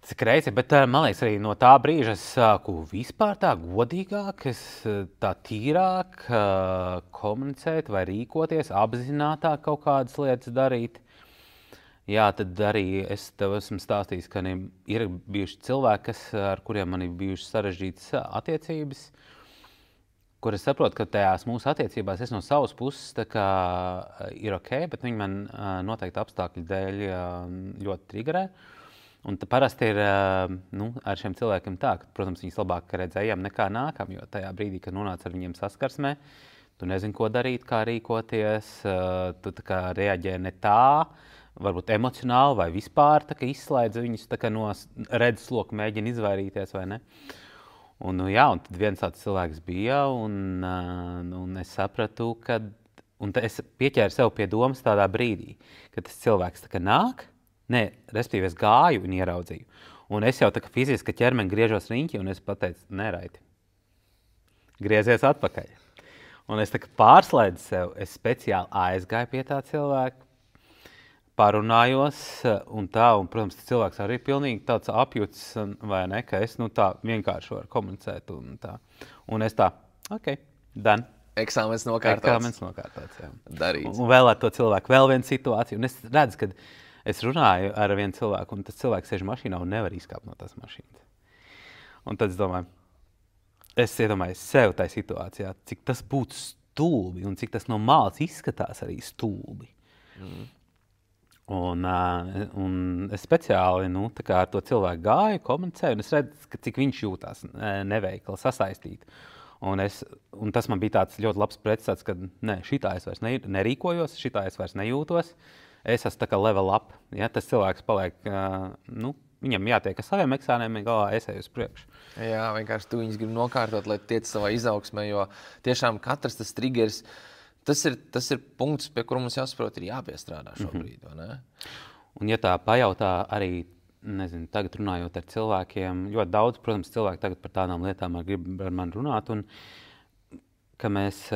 Tas ir crazy, bet man liekas, arī no tā brīža es sāku vispār tā godīgāk, tā tīrāk komunicēt vai rīkoties, apzinātāk kaut kādas lietas darīt. Jā, tad arī es tev esmu stāstījis, ka ir bijuši cilvēki, ar kuriem man ir bijušas sarežģītas attiecības, kur es saprotu, ka tajās mūsu attiecībās es no savas puses ir ok, bet viņi man noteikti apstākļu dēļ ļoti triggerē. Un parasti ir ar šiem cilvēkiem tā, ka, protams, viņus labāk redzējām nekā nākam, jo tajā brīdī, kad nonāc ar viņiem saskarsmē, tu nezini, ko darīt, kā rīkoties, tu reaģē ne tā, varbūt emocionāli vai vispār izslēdz viņus no redzesloka, mēģina izvairīties vai ne. Un tad viens tāds cilvēks bija, un es sapratu, un es pieķēru sev pie domas tādā brīdī, kad tas cilvēks nāk, respektīvi es gāju un ieraudzīju. Un es jau fiziski ķermeni griežos riņķi, un es pateicu, Raiti, griezies atpakaļ. Un es pārslēdzu sev, es speciāli aizgāju pie tā cilvēka, parunājos, un, protams, tas cilvēks arī ir pilnīgi tāds apjuts, vai ne, ka es tā vienkārši varu komunicēt, un tā. Un es ok, done. Eksāmens nokārtots, jā. Darīts. Un vēl ar to cilvēku vēl viena situācija. Un es redzu, kad es runāju ar vienu cilvēku, un tas cilvēks sēž mašīnā un nevar izkāpt no tās mašīnas. Un tad es domāju, sev tajā situācijā, cik tas būtu stulbi un cik tas no malas izskatās arī stulbi. Un es speciāli ar to cilvēku gāju, komunicēju, un es redzu, cik viņš jūtās neveikli, sasaistīt. Un tas man bija tāds ļoti labs pretstats, ka šitā es vairs nerīkojos, šitā es vairs nejūtos. Es esmu tā kā level up. Ja? Tas cilvēks paliek, viņam jātiek ar saviem eksāmeniem, galā es eju uz priekšu. Jā, vienkārši tu viņus gribi nokārtot, lai tiec savā izaugsmē, jo tiešām katrs tas triggers, tas ir punkts, pie kura mums jāsaprot, ir jāpiestrādā šobrīd, vai ne? Un ja tā pajautā arī, tagad runājot ar cilvēkiem, ļoti daudz, protams, cilvēki tagad par tādām lietām grib ar mani runāt, un, ka mēs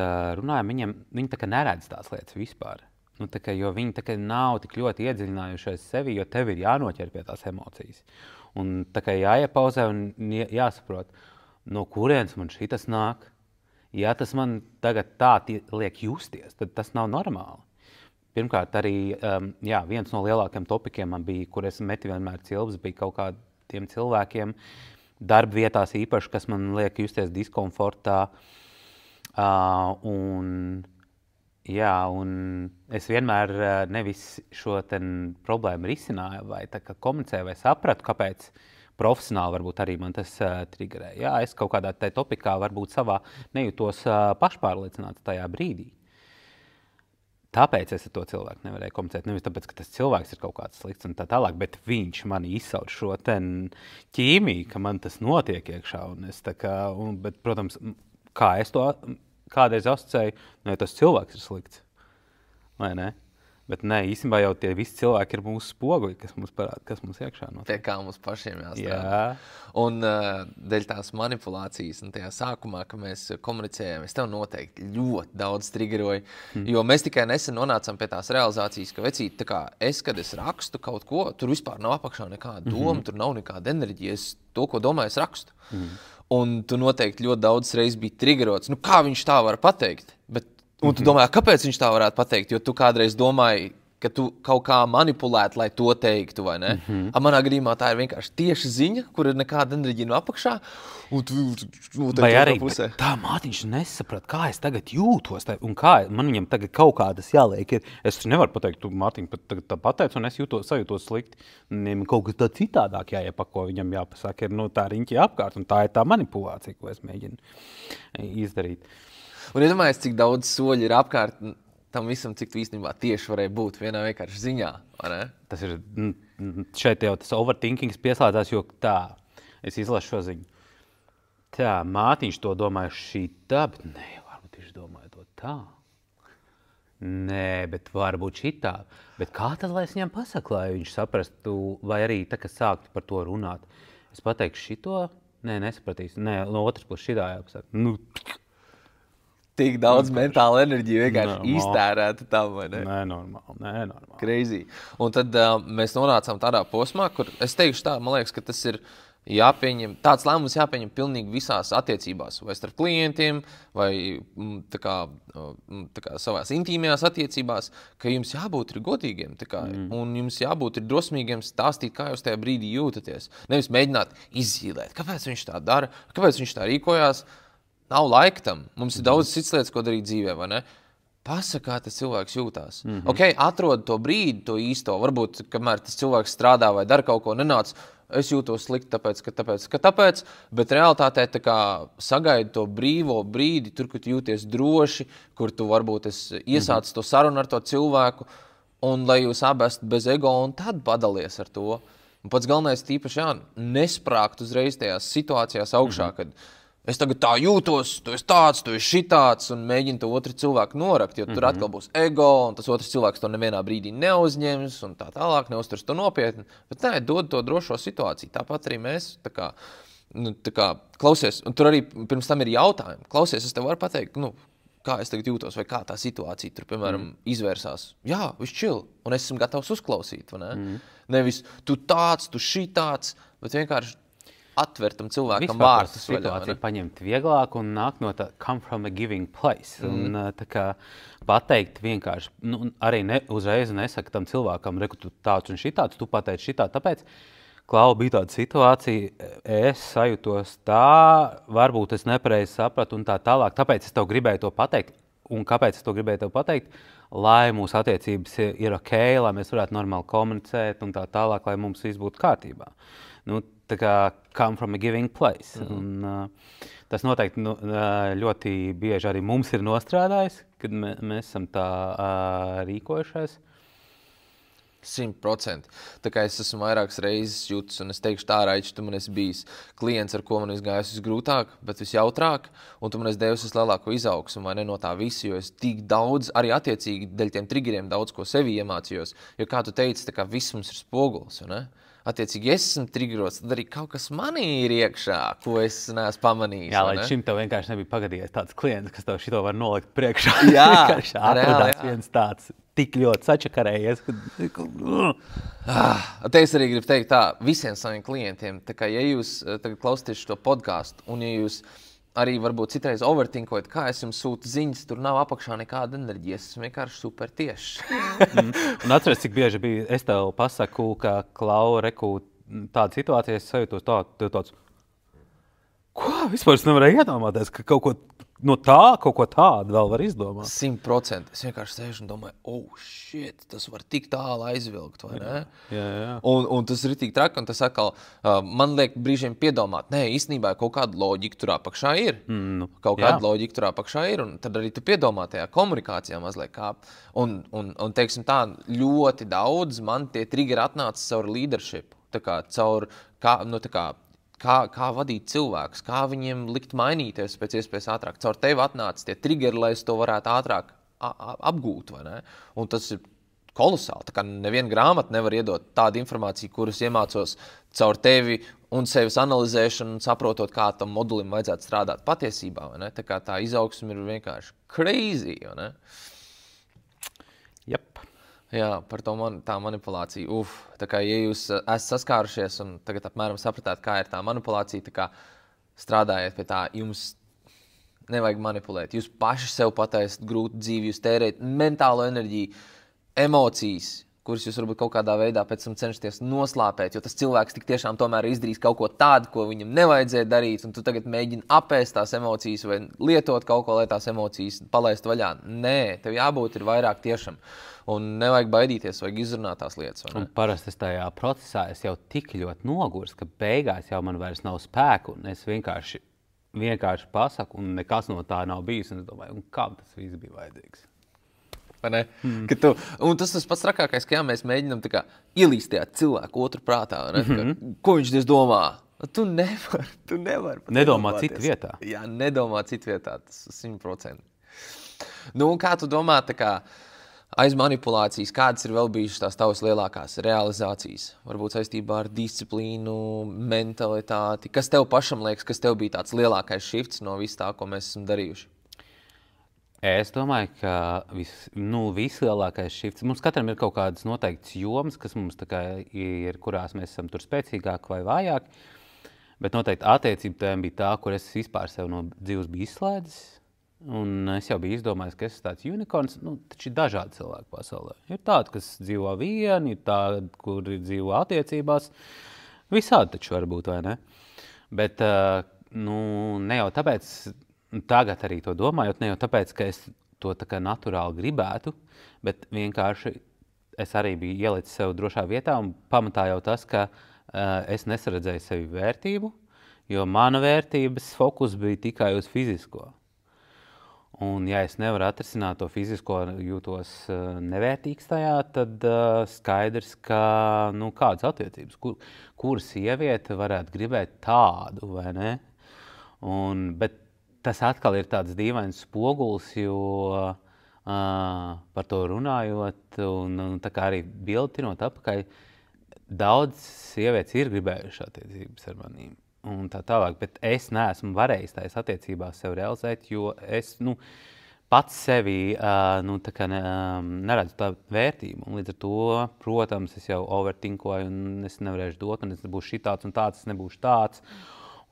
runājam, viņi tā kā neredz tās lietas vispār. Jo viņi nav tik ļoti iedziļinājušies sevi, jo tev ir jānoķer pie tās emocijas. Un tā kā jāiepauzē un jāsaprot, no kurienes man šitas nāk. Ja tas man tagad tā liek justies, tad tas nav normāli. Pirmkārt, arī viens no lielākiem topikiem man bija, kur es metu vienmēr cilbas, bija kaut kādiem cilvēkiem darba vietās īpaši, kas man liek justies diskomfortā. Un es vienmēr nevis šo problēmu risināju vai komunicēju vai sapratu, kāpēc profesionāli varbūt arī man tas triggerēja. Jā, es kaut kādā topikā varbūt savā nejūtos pašpārliecināts tajā brīdī. Tāpēc es ar to cilvēku nevarēju komunicēt. Nevis tāpēc, ka tas cilvēks ir kaut kāds slikts un tā tālāk, bet viņš mani izsauc šo ķīmiju, ka man tas notiek iekšā. Bet, protams, kā es to kādreiz asociēju, tas cilvēks ir slikts. Vai ne? Bet īstenībā jau tie visi cilvēki ir mūsu spoguļi, kas mums parāda, kas mums iekšā notiek. Tie kā mums pašiem jāstrādā. Jā. Un dēļ tās manipulācijas un tajā sākumā, ka mēs komunicējam, es tev noteikti ļoti daudz triggeroju, jo mēs tikai nesen nonācam pie tās realizācijas, ka vecīt, kad es rakstu kaut ko, tur vispār nav apakšā nekāda doma, tur nav nekāda enerģija, es to, ko domāju, es rakstu. Un tu noteikti ļoti daudz reizes biji triggerots. Kā viņš tā var pateikt? Un tu domā, kāpēc viņš tā varētu pateikt? Jo tu kādreiz domāji, ka tu kaut kā manipulētu, lai to teiktu, vai ne? Manā gadījumā tā ir vienkārši tieša ziņa, kur ir nekāda enerģija no apakšā. Vai arī tā mātiņš nesaprata, kā es tagad jūtos, un kā man viņam tagad kaut kādas jāliek. Es nevaru pateikt, tu mātiņ tā pateicu, un es sajūtos slikti. Kaut kas tā citādāk jāiepako, viņam jāpasaka, ir tā riņķi apkārt, un tā ir tā manipulācija, ko es mēģinu izdarīt. Un iedomājies, cik daudz soļu ir apkārt tam visam, cik tu īstenībā tieši varēja būt vienā vienkārši ziņā, vai ne? Tas ir, šeit jau tas overthinkings pieslēdzās, jo es izlasu šo ziņu. Mātiņš to domāja šitā, bet varbūt viņš domāja to tā. Bet varbūt šitā. Bet kā tad, lai es viņam pasaku, lai viņš saprastu, vai arī sāktu par to runāt? Es pateikšu šito? Nesapratīs. No otras puses šitā jāpasaka. Tik daudz mentāla enerģija vienkārši iztērēta tam, vai ne? Nenormāli. Crazy. Un tad mēs nonācām tādā posmā, kur es teikšu tā, man liekas, ka tas ir jāpieņem, tāds lēmums jāpieņem pilnīgi visās attiecībās, vai starp klientiem, vai savās intīmajās attiecībās, ka jums jābūt ir godīgiem, un jums jābūt ir drosmīgiem stāstīt, kā jūs tajā brīdī jūtaties. Nevis mēģināt izzīlēt, kāpēc viņš tā dara, kāpēc viņš tā rīkojās. Nav laika tam. Mums ir daudz cits lietas, ko darīt dzīvē, vai ne? Pasaka, kā tas cilvēks jūtās. Atrod to brīdi, to īsto. Varbūt, kamēr tas cilvēks strādā vai dara kaut ko, nenāc, es jūtos slikti, tāpēc, bet realitātē sagaidi to brīvo brīdi, tur, kur tu jūties droši, kur tu varbūt iesāc to sarunu ar to cilvēku, un lai jūs abi esat bez ego, un tad padalies ar to. Un pats galvenais tīpaši, nesprāgt uzreiz tajās situācijās augšā, kad es tagad tā jūtos, tu esi tāds, tu esi šitāds, un mēģini to otru cilvēku norakt, jo tur atkal būs ego, un tas otrs cilvēks to nevienā brīdī neuzņems, un tā tālāk neuzturs to nopietni. Bet dod to drošo situāciju. Tāpat arī mēs, klausies, un tur arī pirms tam ir jautājumi. Klausies, es tev varu pateikt, kā es tagad jūtos, vai kā tā situācija tur, piemēram, izvērsās. Jā, viss chill, un es esmu gatavs uzklausīt, vai ne? Nevis tu tāds, tu šitāds, bet vienkārši atver tam cilvēkam Vispār vārtus situāciju paņemt vieglāk un nāk no tā come from a giving place. Un tā kā pateikt vienkārši, arī uzreiz nesaka tam cilvēkam, reku tu tāds un šitāds, tu pateici šitā, tāpēc Klau, bija tāda situācija, es sajūtos tā, varbūt es nepareizi sapratu un tā tālāk. Tāpēc es tev gribēju to pateikt. Un kāpēc es to gribēju tev pateikt? Lai mūsu attiecības ir ok, lai mēs varētu normāli komunicēt un tā tālāk, lai mums viss būtu kārtībā. Tā kā come from a giving place. Un, tas noteikti ļoti bieži arī mums ir nostrādājis, kad mēs esam tā rīkojušies. 100%. Tā kā es esmu vairākas reizes jūtas, un es teikšu tā, Raiči, tu man esi bijis klients, ar ko man izgājis visgrūtāk, bet visjautrāk, un tu man esi devis vislielāko izaugsmu, vai ne no tā visa, jo es tik daudz, arī attiecīgi dēļ tiem triggeriem daudz ko sevi iemācījos, jo kā tu teici, tā kā viss mums ir spogulis, ne? Attiecīgi, es esmu triggerots, tad arī kaut kas manī ir iekšā, ko es neesmu pamanījis. Jā, līdz šim tev vienkārši nebija pagadījies tāds klients, kas tev šito var nolikt priekšā. Jā, atradās viens tāds tik ļoti sačakarējies. Te es arī gribu teikt tā, visiem saviem klientiem, tā kā ja jūs tagad klausieties šo podcastu, un ja jūs arī varbūt citreiz overthinkojat, kā es jums sūtu ziņas, tur nav apakšā nekāda enerģija, es esmu vienkārši super tieši. Un atceries, cik bieži bija, es tev pasaku, ka Klau, reku, tāda situācija, es sajūtos tāds, ko? Vispār es nevarēju iedomāties, ka kaut ko tādu vēl var izdomāt. 100%. Es vienkārši sēžu un domāju, oh, shit, tas var tik tālu aizvilkt, vai ne? Jā. Un tas ir tik traki, un tas atkal man liek brīžiem piedomāt, nē, īstenībā kaut kāda loģika tur apakšā ir. Kaut kāda loģika tur apakšā ir, un tad arī tu piedomā tajā komunikācijā mazliet kāp. Un teiksim tā, ļoti daudz man tie triggeri atnāca caur leadership. Tā kā caur, kā vadīt cilvēkus, kā viņiem likt mainīties pēc iespējas ātrāk. Caur tevi atnāca tie triggeri, lai es to varētu ātrāk apgūt, vai ne? Un tas ir kolosāli. Tā kā neviena grāmata nevar iedot tādu informāciju, kuras iemācos caur tevi un sevis analizēšanu un saprotot, kā tam modulim vajadzētu strādāt patiesībā, vai ne? Tā kā tā izaugsme ir vienkārši crazy, vai ne? Jep. Jā, par to tā manipulācija. Tā kā, ja jūs esat saskārušies un tagad apmēram sapratāt, kā ir tā manipulācija, tā kā strādājiet pie tā, jums nevajag manipulēt. Jūs paši sev pataisat grūtu dzīvi, jūs tērējat mentālo enerģiju, emocijas, kuras jūs varbūt kaut kādā veidā pēc tam cenšaties noslāpēt, jo tas cilvēks tik tiešām tomēr izdarīs kaut ko tādu, ko viņam nevajadzēja darīt, un tu tagad mēģini apēst tās emocijas vai lietot kaut ko, lai tās emocijas palaist vaļā. Nē, tev jābūt ir vairāk tiešam. Un nevajag baidīties, vajag izrunāt tās lietas. Un parasti tajā procesā es jau tik ļoti nogurs, ka beigās jau man vairs nav spēku, un es vienkārši pasaku, un nekas no tā nav bijis, un es domāju, kā tas viss bija vajadzīgs. Vai ne? Un tas pats trakākais, ka mēs mēģinām tā kā ielīst tajā cilvēku otru prātā, vai ne? Ko viņš domā? Tu nevari. Nedomā citu vietā. Jā, nedomā citu vietā, tas 100%. Un kā tu domā, tā kā aiz manipulācijas, kādas ir vēl bijušas tās tavas lielākās realizācijas? Varbūt saistībā ar disciplīnu, mentalitāti. Kas tev pašam liekas, kas tev bija tāds lielākais shifts no viss tā, ko mēs esam darījuši? Es domāju, ka vislielākais shifts, mums katram ir kaut kādas noteiktas jomas, kas mums tā kā ir, kurās mēs esam tur spēcīgāki vai vājāki, bet noteikti attiecība tēma bija tā, kur es vispār sev no dzīves biju izslēdzis. Un es jau biju izdomājis, ka es esmu tāds unikorns, taču ir dažādi cilvēki pasaulē. Ir tādi, kas dzīvo vieni, ir tādi, kuri dzīvo attiecībās. Visādi taču var būt, vai ne? Bet ne jau tāpēc, tagad arī to domājot, ne jau tāpēc, ka es to tā kā naturāli gribētu, bet vienkārši es arī biju ielicis sev drošā vietā un pamatā jau tas, ka es nesaredzēju sevi vērtību, jo mana vērtības fokus bija tikai uz fizisko. Un, ja es nevaru atrisināt to fizisko, jūtos nevērtīgs tajā, tad skaidrs, ka kādas attiecības, kura sieviete varētu gribēt tādu, vai ne? Bet tas atkal ir tāds dīvains spogulis, jo par to runājot un tā kā arī biltinot apakaļ, daudz sievietes ir gribējuši attiecības ar manīm. Un tā tālāk, bet es neesmu varējis tajās attiecībās sev realizēt, jo es, pats sevi neredzu tā vērtību. Un līdz ar to, protams, es jau overtinkoju, un es nevarēšu dot, un es būšu šitāds un tāds, es nebūšu tāds.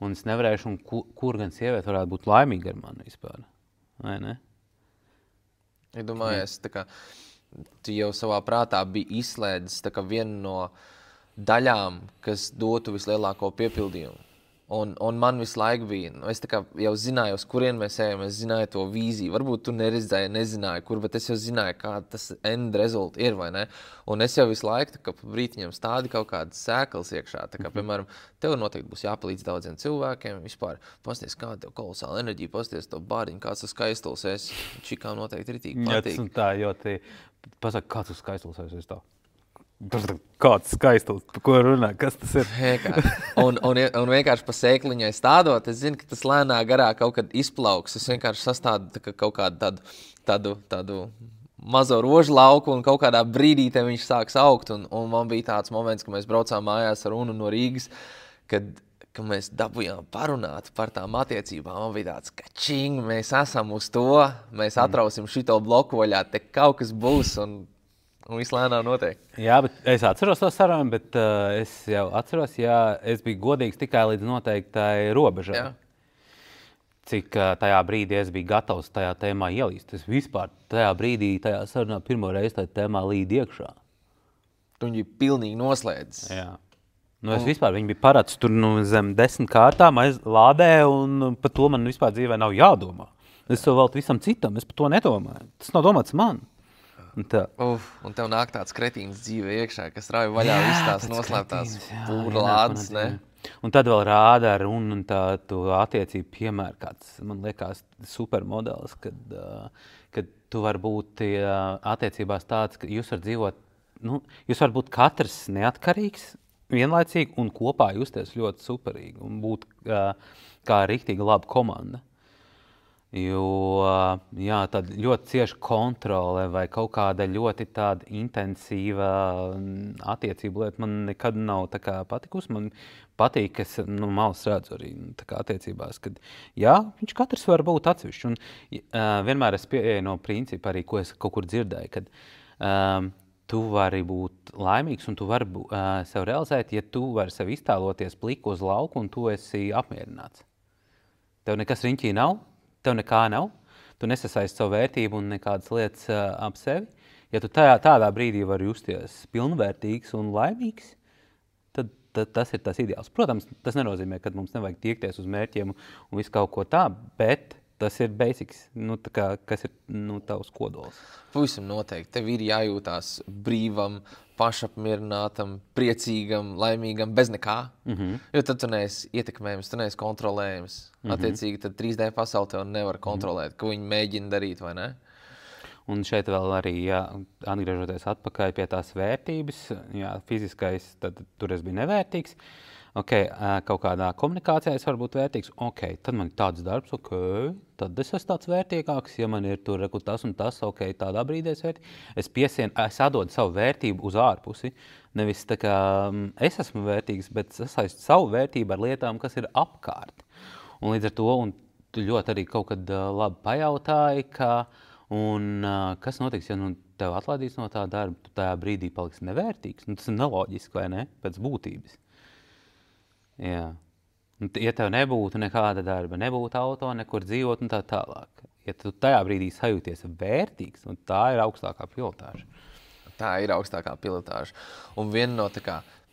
Un es nevarēšu, un kur gan sieviete varētu būt laimīga ar mani vispār. Vai ne? Ja domājies, tā kā tu jau savā prātā biji izslēdzis tā kā vienu no daļām, kas dotu vislielāko piepildījumu. Un man visu laiku bija, es tā kā jau zināju, uz kurien mēs ejam, es zināju to vīziju. Varbūt tu nezināji, kur, bet es jau zināju, kā tas end result ir, vai ne? Un es jau visu laiku tā kā pa brītiņam stādi kaut kādas sēklas iekšā. Tā kā, piemēram, tev noteikti būs jāpalīdz daudziem cilvēkiem. Vispār pasties, kā tev kolosāla enerģija, pasties to bāriņu, kāds tas skaistuls esi. Čikā noteikti ritīgi patīk. Jā, tā ļoti pasaka, kāds tas skaistuls esi tā. Kāds skaistuls, par ko runā, kas tas ir? un vienkārši pa sēkliņai stādot, es zinu, ka tas lēnā garā kaut kad izplauks. Es vienkārši sastādu kaut kādu tādu mazo rožu lauku un kaut kādā brīdī te viņš sāks augt. Un man bija tāds moments, ka mēs braucām mājās ar Unu no Rīgas, kad mēs dabujām parunāt par tām attiecībām. Man bija tāds, ka čing, mēs esam uz to, mēs atrausim šito bloku vaļā, te kaut kas būs un viss lēnām notiek. Jā, bet es atceros to sarunu, bet es jau atceros, es biju godīgs tikai līdz noteiktai robežai. Jā. Cik tajā brīdī es biju gatavs tajā tēmā ielīst. Es vispār tajā brīdī, tajā sarunā pirmo reizi tajā tēmā līd iekšā. Tu viņu pilnīgi noslēdzis. Jā. Es vispār, viņi bija parāds tur zem 10 kārtām, lādē, un par to man vispār dzīvē nav jādomā. Es to vēl visam citam, es par to nedomāju. Tas nav domāts man. Un tev nāk tāds kretīns dzīve iekšā, kas rauj vaļā visas tās noslēptās pūrlādes, ne? Un tad vēl rāda ar un tādu attiecību piemēru, kāds, man liekas, supermodelis, kad tu var būt attiecībās tāds, ka jūs var dzīvot, jūs var būt katrs neatkarīgs, vienlaicīgi un kopā justies ļoti superīgi un būt kā riktīgi laba komanda. Jo tāda ļoti cieša kontrole vai kaut kāda ļoti tāda intensīva attiecība lieta man nekad nav tā kā patikusi. Man patīk, ka es malas redzu arī tā kā attiecībās, kad viņš katrs var būt atsevišķi. Un vienmēr es pieeju no principa arī, ko es kaut kur dzirdēju, kad tu vari būt laimīgs un tu vari sev realizēt, ja tu vari sev iztēloties pliku uz lauku un tu esi apmierināts. Tev nekas riņķī nav. Tev nekā nav, tu nesasaisti savu vērtību un nekādas lietas ap sevi. Ja tu tādā brīdī vari justies pilnvērtīgs un laimīgs, tad tas ir tas ideāls. Protams, tas nenozīmē, ka mums nevajag tiekties uz mērķiem un visu kaut ko tā, bet tas ir basics, kas ir tavs kodols. Pavisam noteikti. Tev ir jājūtās brīvam, pašapmierinātam, priecīgam, laimīgam, bez nekā. Jo tad tu neesi ietekmējams, tu neesi kontrolējams. Attiecīgi, tad 3D pasauli tev nevar kontrolēt, ko viņi mēģina darīt, vai ne? Un šeit vēl arī, atgriežoties atpakaļ pie tās vērtības, fiziskais, tad tur es biju nevērtīgs. Kaut kādā komunikācijā es varu būt vērtīgs, tad man ir tāds darbs, tad es esmu tāds vērtīgāks, ja man ir tur tas un tas, tādā brīdī es vērtīgs. Es atdodu savu vērtību uz ārpusi, nevis tā kā es esmu vērtīgs, bet sasaistu savu vērtību ar lietām, kas ir apkārt. Un līdz ar to, un tu ļoti arī kaut kad labi pajautāji, kas notiks, ja tev atlaidīs no tā darba, tu tajā brīdī paliksi nevērtīgs. Tas ir neloģiski, vai ne? Pēc būtības. Jā. Ja tev nebūtu nekāda darba, nebūtu auto, nekur dzīvot un tā tālāk. Ja tu tajā brīdī sajūties vērtīgs, tā ir augstākā pilotāža. Tā ir augstākā pilotāža. Un viena no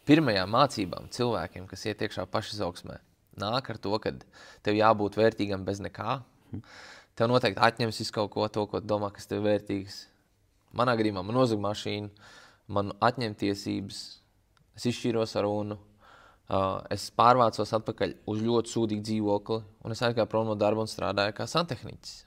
pirmajām mācībām cilvēkiem, kas iet iekšā pašizaugsmē, nāk ar to, ka tev jābūt vērtīgam bez nekā. Tev noteikti atņems visu kaut ko, to, ko domā, kas tev ir vērtīgs. Manā gadījumā man nozag mašīnu, man atņem tiesības, es izšķīros ar Unu. Es pārvācos atpakaļ uz ļoti sūdīgu dzīvokli, un es aizgāju prom no darba un strādāju kā santehniķis.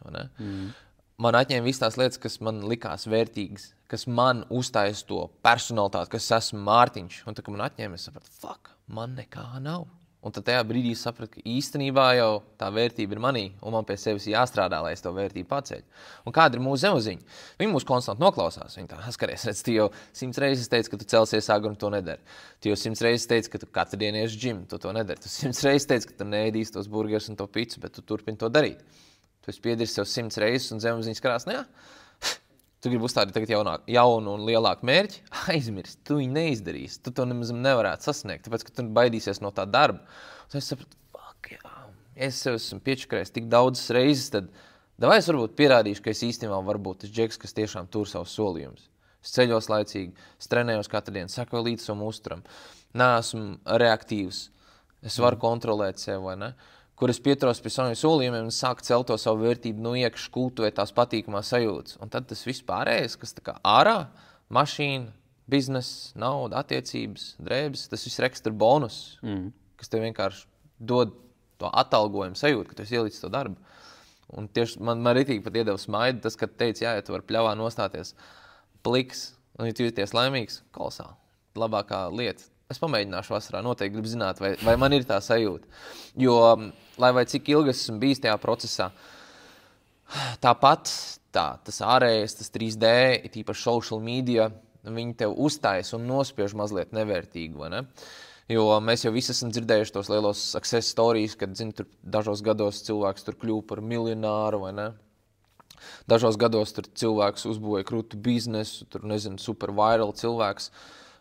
Man atņēma visas tās lietas, kas man likās vērtīgas, kas man uztaisa to personalitāti, kas esmu Mārtiņš. Un tad, kad man atņēma, es sapratu, man nekā nav. Un tad tajā brīdī es sapratu, ka īstenībā jau tā vērtība ir manī, un man pie sevis jāstrādā, lai es to vērtību paceļu. Un kāda ir mūsu zemuziņa? Viņi mūs konstanti noklausās. Viņi tā, skaties, tu jau 100 reizes teici, ka tu celsies agri un to nedari. Tu jau 100 reizes teici, ka tu katru dienu ieši džimu, tu to nedari. Tu 100 reizes teici, ka tu neēdīsi tos burgerus un to picu, bet tu turpini to darīt. Tu esi piediris sev 100 reizes un zemapziņas krās, nu jā. Tu gribi uzstādīt tagad jaunu un lielāku mērķi, aizmirst, tu viņu neizdarīsi, tu to nemaz nevarētu sasniegt, tāpēc, ka tu baidīsies no tā darba. Un es sapratu, fuck, jā, ja es sev esmu piečakrējis tik daudzas reizes, tad davai es varbūt pierādīšu, ka es īstenībā varbūt tas džeks, kas tiešām tur savus solījumus. Es ceļos laicīgi, es trenējos katru dienu, sakoju līdz savam uzturam, neesmu reaktīvs, es varu kontrolēt sevi, vai ne? Kur es pieturos pie saviem solījumiem un sāku celt to savu vērtību no iekšas, kultivēt tās patīkamās sajūtas. Un tad tas viss pārējais, kas tā kā ārā, mašīna, bizness, nauda, attiecības, drēbes, tas viss ir ekstra bonus, kas tev vienkārši dod to atalgojumu sajūtu, ka tu esi ielicis to darbu. Un tieši man ritīgi pat iedeva smaidu tas, kad teica, jā, ja tu vari pļavā nostāties pliks un ja tu jūties laimīgs, kolosāli, labākā lieta. Es pamēģināšu vasarā, noteikti gribu zināt, vai man ir tā sajūta. Jo, lai vai cik ilgi esmu bijis tajā procesā, tāpat tas ārējais, tas 3D, it īpaši social media, viņi tev uzstājas un nospiež mazliet nevērtīgi, vai ne? Jo mēs jau visi esam dzirdējuši tos lielos success stories, kad, zini, tur dažos gados cilvēks tur kļuva par miljonāru, vai ne? Dažos gados tur cilvēks uzbūvēja krūtu biznesu, tur, nezinu, super viral cilvēks.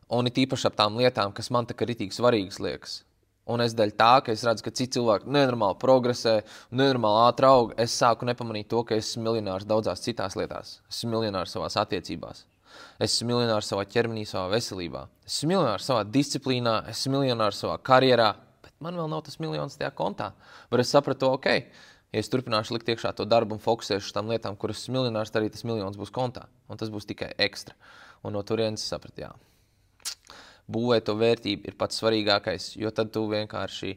Un it īpaši ap tām lietām, kas man tā kā ritīgi svarīgas liekas. Un es daļ tā, ka es redzu, ka citi cilvēki nenormāli progresē, nenormāli ātri aug, es sāku nepamanīt to, ka es esmu miljonārs daudzās citās lietās. Es esmu miljonārs savās attiecībās. Es esmu miljonārs savā ķermenī, savā veselībā. Es esmu miljonārs savā disciplīnā, es esmu miljonārs savā karjerā, bet man vēl nav tas miljons tajā kontā. Var es sapratu, ok, ja es turpināšu likt iekšā to darbu un fokusēšu tām lietām, kuras esmu miljonārs, tad arī tas miljons būs kontā. Un tas būs tikai ekstra. Un no turienes sapratu, jā. Būvēt to vērtību ir pats svarīgākais, jo tad tu vienkārši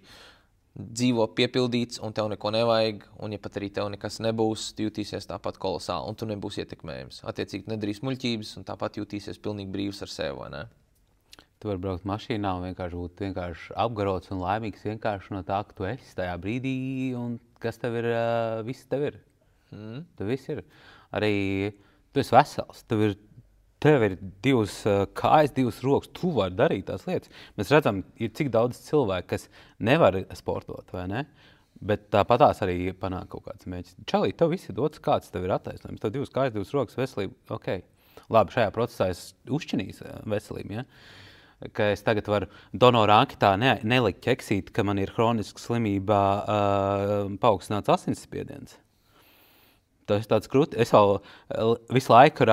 dzīvo piepildīts un tev neko nevajag, un ja pat arī tev nekas nebūs, tu jutīsies tāpat kolosāli, un tu nebūs ietekmējams. Attiecīgi nedarīs muļķības, un tāpat jutīsies pilnīgi brīvs ar sevi, vai ne? Tu vari braukt mašīnā un būt vienkārši apgarots un laimīgs vienkārši no tā, ka tu esi tajā brīdī, un kas tev ir, viss tev ir. Tev viss ir. Arī tu esi vesels, Tev ir divas kājas, divas rokas, tu vari darīt tās lietas. Mēs redzam, ir cik daudz cilvēku, kas nevar sportot, vai ne? Bet tāpatās arī panāk kaut kāds mērķis. Čalī, tev viss ir dots, kāds tev ir attaisnojums. Tev divas kājas, divas rokas, veselība, ok. Labi, šajā procesā es uzšķinīs veselību, ja? Ka es tagad varu donora anketā nelikt ķeksīt, ka man ir hroniska slimība paaugstināts asinsspiediens. Tas ir tāds krūti. Es vēl visu laiku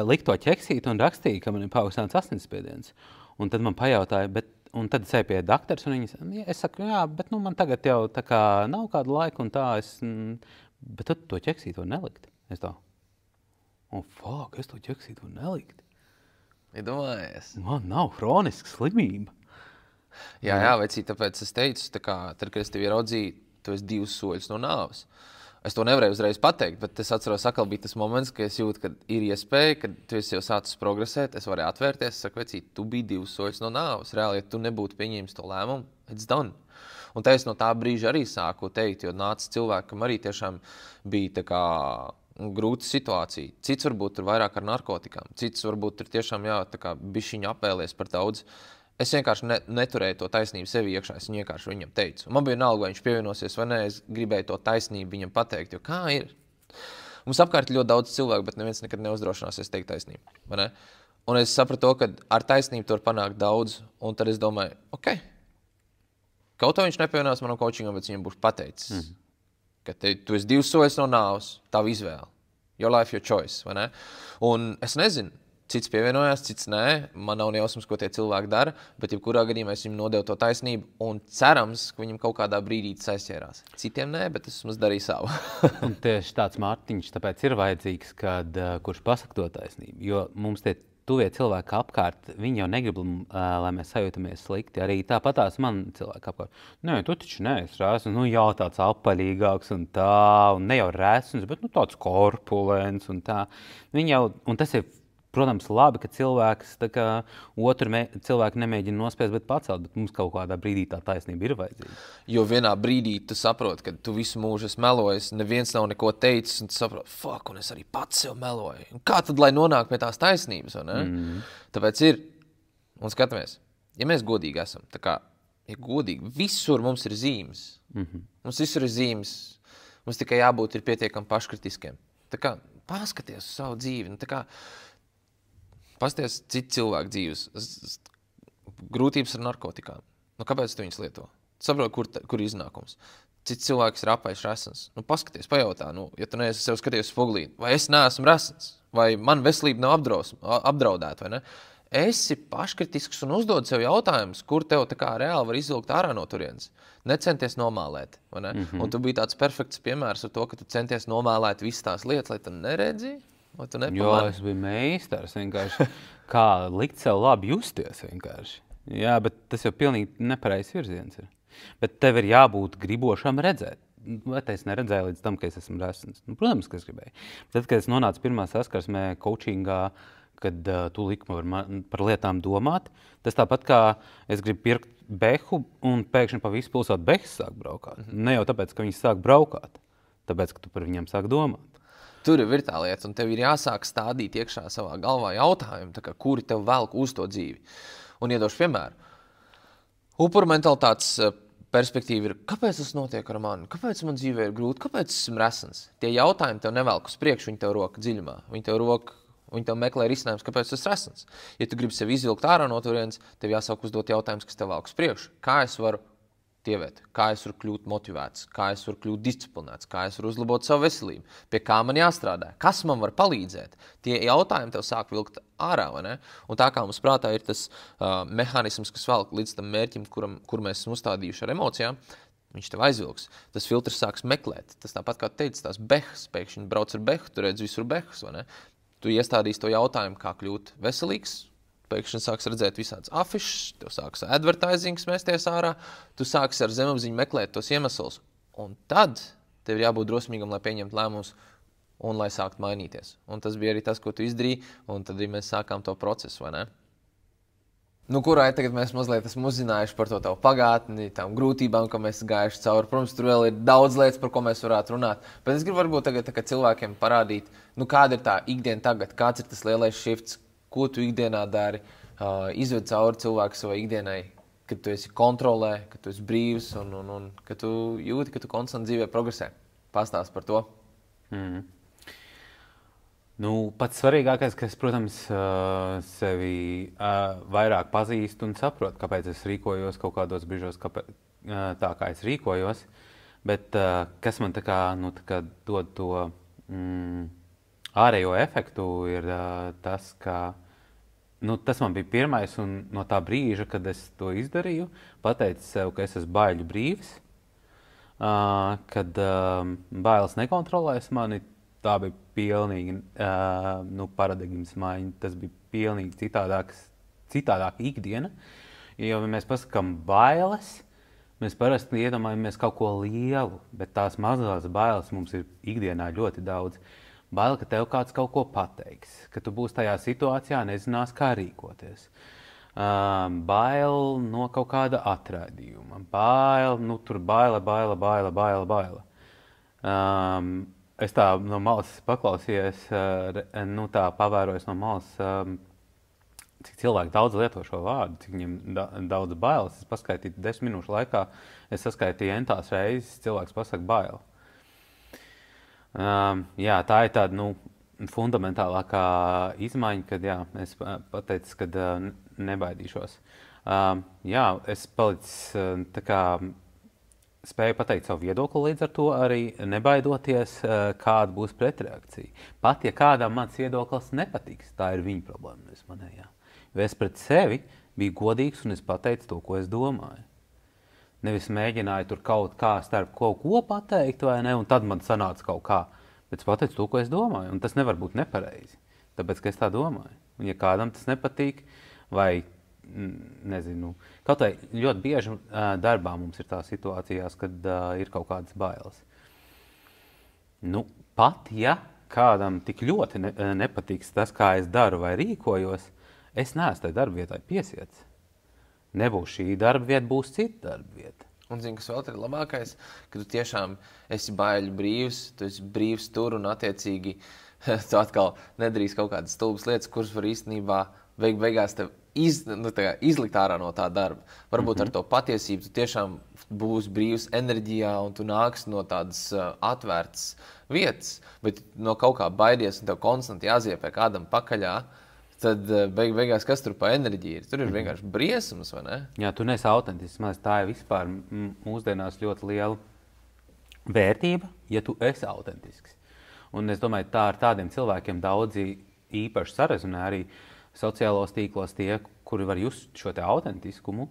liku to ķeksīt un rakstīju, ka man ir paaugstināts asinsspiediens. Un tad man pajautāja, un tad es eju pie daktars, un es saku, jā, bet man tagad jau tā kā nav kādu laiku, un tā bet tad to ķeksīt var nelikt. Es tā, fuck, es to ķeksīt var nelikt. Iedomājies. Man nav hroniska slimība. Jā, vecīt, tāpēc es teicu, tā kā, tad, kad es tevi ieraudzīju, tu esi 2 soļus no nāves. Es to nevarēju uzreiz pateikt, bet es atceros, atkal bija tas moments, ka es jūtu, ka ir iespēja, kad tu esi jau sācis progresēt, es varēju atvērties, es saku, vecīt, tu biji 2 soļus no nāves. Reāli, ja tu nebūtu pieņēmis to lēmumu, it's done. Un tā es no tā brīža arī sāku teikt, jo nāca cilvēkam arī tiešām bija tā kā grūta situācija. Cits varbūt ir vairāk ar narkotikām, cits varbūt ir tiešām, jā, tā kā bišķiņa apēlies par daudz. Es vienkārši neturēju to taisnību sevi iekšā, es vienkārši viņam teicu. Un man bija vienalga, vai viņš pievienosies vai ne, es gribēju to taisnību viņam pateikt, jo kā ir? Mums apkārt ir ļoti daudz cilvēku, bet neviens nekad neuzdrošināsies teikt taisnību, vai ne? Un es sapratu, ka ar taisnību tur panākt daudz, un tad es domāju, ok, kaut to viņš nepievienās manam coachingam, bet viņam būs pateicis, ka tu esi 2 soļus no nāves, tavu izvēle, your life, your choice, vai ne? Un es nezinu, cits pievienojās, cits nē, man nav nejausmas, ko tie cilvēki dara, bet jebkurā gadījumā es viņam nodevu to taisnību un cerams, ka viņam kaut kādā brīdī tas aizķērās. Citiem nē, bet es vismaz darīju savu. Un tieši tāds Mārtiņš tāpēc ir vajadzīgs, kurš pasaka to taisnību, jo mums tie tuvie cilvēki apkārt, viņi jau negrib, lai mēs sajūtamies slikti. Arī tāpatās man cilvēki apkārt. Nē, tu taču neesi rēsns, jā, tāds apaļīgāks un tā, un ne jau rēsns, bet tāds korpulents un tā. Viņi jau, un tas ir, protams, labi, ka cilvēks otru cilvēku nemēģina nospiest, bet pacelt, bet mums kaut kādā brīdī tā taisnība ir vajadzīga. Jo vienā brīdī tu saproti, ka tu visu mūžu esi melojis, neviens nav neko teicis, un tu saproti, fuck, un es arī pats sev meloju. Un kā tad, lai nonāk pie tās taisnības, vai ne? Tāpēc ir, un skatāmies, ja mēs godīgi esam, tā kā, ja godīgi, visur mums ir zīmes. Mums visur ir zīmes. Mums tikai jābūt ir pietiekami paškritiskiem. Tā kā paskaties uz savu dzīvi. Tā kā pasties citu cilvēku dzīves. Grūtības ar narkotikām. Kāpēc tu viņus lieto? Saproti, kur iznākums. Cits cilvēks ir apaišs resns. Paskaties, pajautā, ja tu neesi sev skaties spoglī, vai es neesmu resns, vai man veselība nav apdraudēta, vai ne? Esi paškritisks un uzdod sev jautājumus, kur tev tā kā reāli var izvilkt ārā no turienes. Necenties nomālēt, vai ne? Un tu biji tāds perfekts piemērs ar to, ka tu centies nomālēt visas tās lietas, lai tu neredzi, vai tu nepamani. Jo es biju meistars vienkārši, kā likt sev labi justies vienkārši. Jā, bet tas jau pilnīgi nepareizs virziens ir. Bet tev ir jābūt gribošam redzēt. Vai es neredzēju līdz tam, ka es esmu resns? Protams, ka es gribēju. Tad, kad es nonācu pirmā saskarsmē coachingā, kad tu liki par lietām domāt, tas tāpat kā es gribu pirkt behu un pēkšņi pa visu pilsētu behas sāk braukāt. Ne jau tāpēc, ka viņi sāk braukāt, tāpēc, ka tu par viņiem sāk domāt. Tur ir tā lieta, un tev ir jāsāk stādīt iekšā savā galvā jautājumu, kuri tev velk uz to dzīvi. Un iedošu piemēru. Upuru mentalitātes perspektīva ir, kāpēc tas notiek ar mani? Kāpēc man dzīvē ir grūti? Kāpēc esmu resns? Tie jautājumi tev nevelk uz priekšu, viņi tev roka dziļumā. Viņi tev meklē risinājums, kāpēc tas resns. Ja tu gribi sevi izvilkt ārā no turienes, tev jāsāk uzdot jautājums, kas tev velk uz priekšu. Kā es varu tievēt? Kā es varu kļūt motivēts? Kā es varu kļūt disciplinēts? Kā es varu uzlabot savu veselību? Pie kā man jāstrādā? Kas man var palīdzēt? Tie jautājumi tev sāk vilkt ārā, vai ne? Un tā kā mums prātā ir tas mehānisms, kas velk līdz tam mērķim, kur mēs esam uzstādījuši ar emocijām, viņš tev aizvilks. Tas filtrs sāks meklēt. Tas tāpat kā teicis, tās behas, pēkšņi brauc ar behu, tu redz visur behas, vai ne? Tu iestādīsi to jautājumu, kā kļūt veselīgs, pēkšņi sāks redzēt visādas afišas, tev sāks advertisings mesties ārā, tu sāksi ar zemapziņu meklēt tos iemeslus. Un tad tev ir jābūt drosmīgam, lai pieņemtu lēmumus un lai sākt mainīties. Un tas bija arī tas, ko tu izdarīji, un tad arī mēs sākām to procesu, vai ne? Kurai tagad mēs mazliet esam uzzinājuši par to tavu pagātni, tām grūtībām, ko mēs gājuši cauri. Protams, tur vēl ir daudz lietas, par ko mēs varētu runāt. Bet es gribu varbūt tagad cilvēkiem parādīt, kāda ir tā ikdiena tagad, kāds ir tas lielais shifts, ko tu ikdienā dari, izved cauri cilvēku savai ikdienai, kad tu esi kontrolē, kad tu esi brīvs un kad tu jūti, ka tu konstanti dzīvē progresē. Pastāst par to. Pats svarīgākais, ka es, protams, sevi vairāk pazīstu un saprotu, kāpēc es rīkojos kaut kādos brīžos, tā kā es rīkojos. Bet kas man tā kā dod to ārējo efektu, ir tas, ka tas man bija pirmais, un no tā brīža, kad es to izdarīju, pateicu sev, ka es esmu baiļu brīvs, kad bailes nekontrolēs mani. Tā bija pilnīgi paradigmas maiņa. Tas bija pilnīgi citādāka ikdiena. Jo, ja mēs pasakām bailes, mēs parasti iedomājamies kaut ko lielu, bet tās mazās bailes mums ir ikdienā ļoti daudz. Baila, ka tev kāds kaut ko pateiks, ka tu būsi tajā situācijā, nezinās, kā rīkoties. Baila no kaut kāda atraidījuma. Baila. Es tā no malas paklausījos, tā pavērojos no malas, cik cilvēki daudz lieto šo vārdu, cik viņiem daudz bailes. Es paskaitīju 10 minūšu laikā, es saskaitīju entās reizes, cilvēks pasaka baila. Jā, tā ir tāda, fundamentālākā izmaiņa, kad, es pateicu, kad nebaidīšos. Jā, es palicis tā kā spēju pateikt savu viedokli, līdz ar to arī nebaidoties, kāda būs pretreakcija. Pat, ja kādam mans viedoklis nepatiks, tā ir viņa problēma, nevis manējā. Jo es pret sevi biju godīgs un es pateicu to, ko es domāju. Nevis mēģināju tur kaut kā starp kaut ko pateikt, vai ne, un tad man sanāca kaut kā. Bet es pateicu to, ko es domāju, un tas nevar būt nepareizi, tāpēc, ka es tā domāju. Un ja kādam tas nepatīk, vai nezinu, kaut vai ļoti bieži darbā mums ir tā situācijās, kad ir kaut kādas bailes. Pat ja kādam tik ļoti nepatiks tas, kā es daru vai rīkojos, es neesmu tai darba vietai piesiets. Nebūs šī darba vieta, būs cita darba vieta. Un zini, kas vēl ir labākais, ka tu tiešām esi baiļu brīvs, tu esi brīvs tur un attiecīgi tu atkal nedarīsi kaut kādas stulbas lietas, kuras var īstenībā beigās tev izlikt ārā no tā darba. Varbūt ar to patiesību tu tiešām būsi brīvs enerģijā un tu nāksi no tādas atvērtas vietas, bet no kaut kā baidies un tev konstanti jāziepē kādam pakaļā, tad beigās kas tur pa enerģiju ir? Tur ir vienkārši briesmas, vai ne? Jā, tu neesi autentisks. Man tā ir vispār mūsdienās ļoti liela vērtība, ja tu esi autentisks. Un es domāju, tā ar tādiem cilvēkiem daudzi īpaši sarezonē arī sociālos tīklos tie, kuri var just šo te autentiskumu.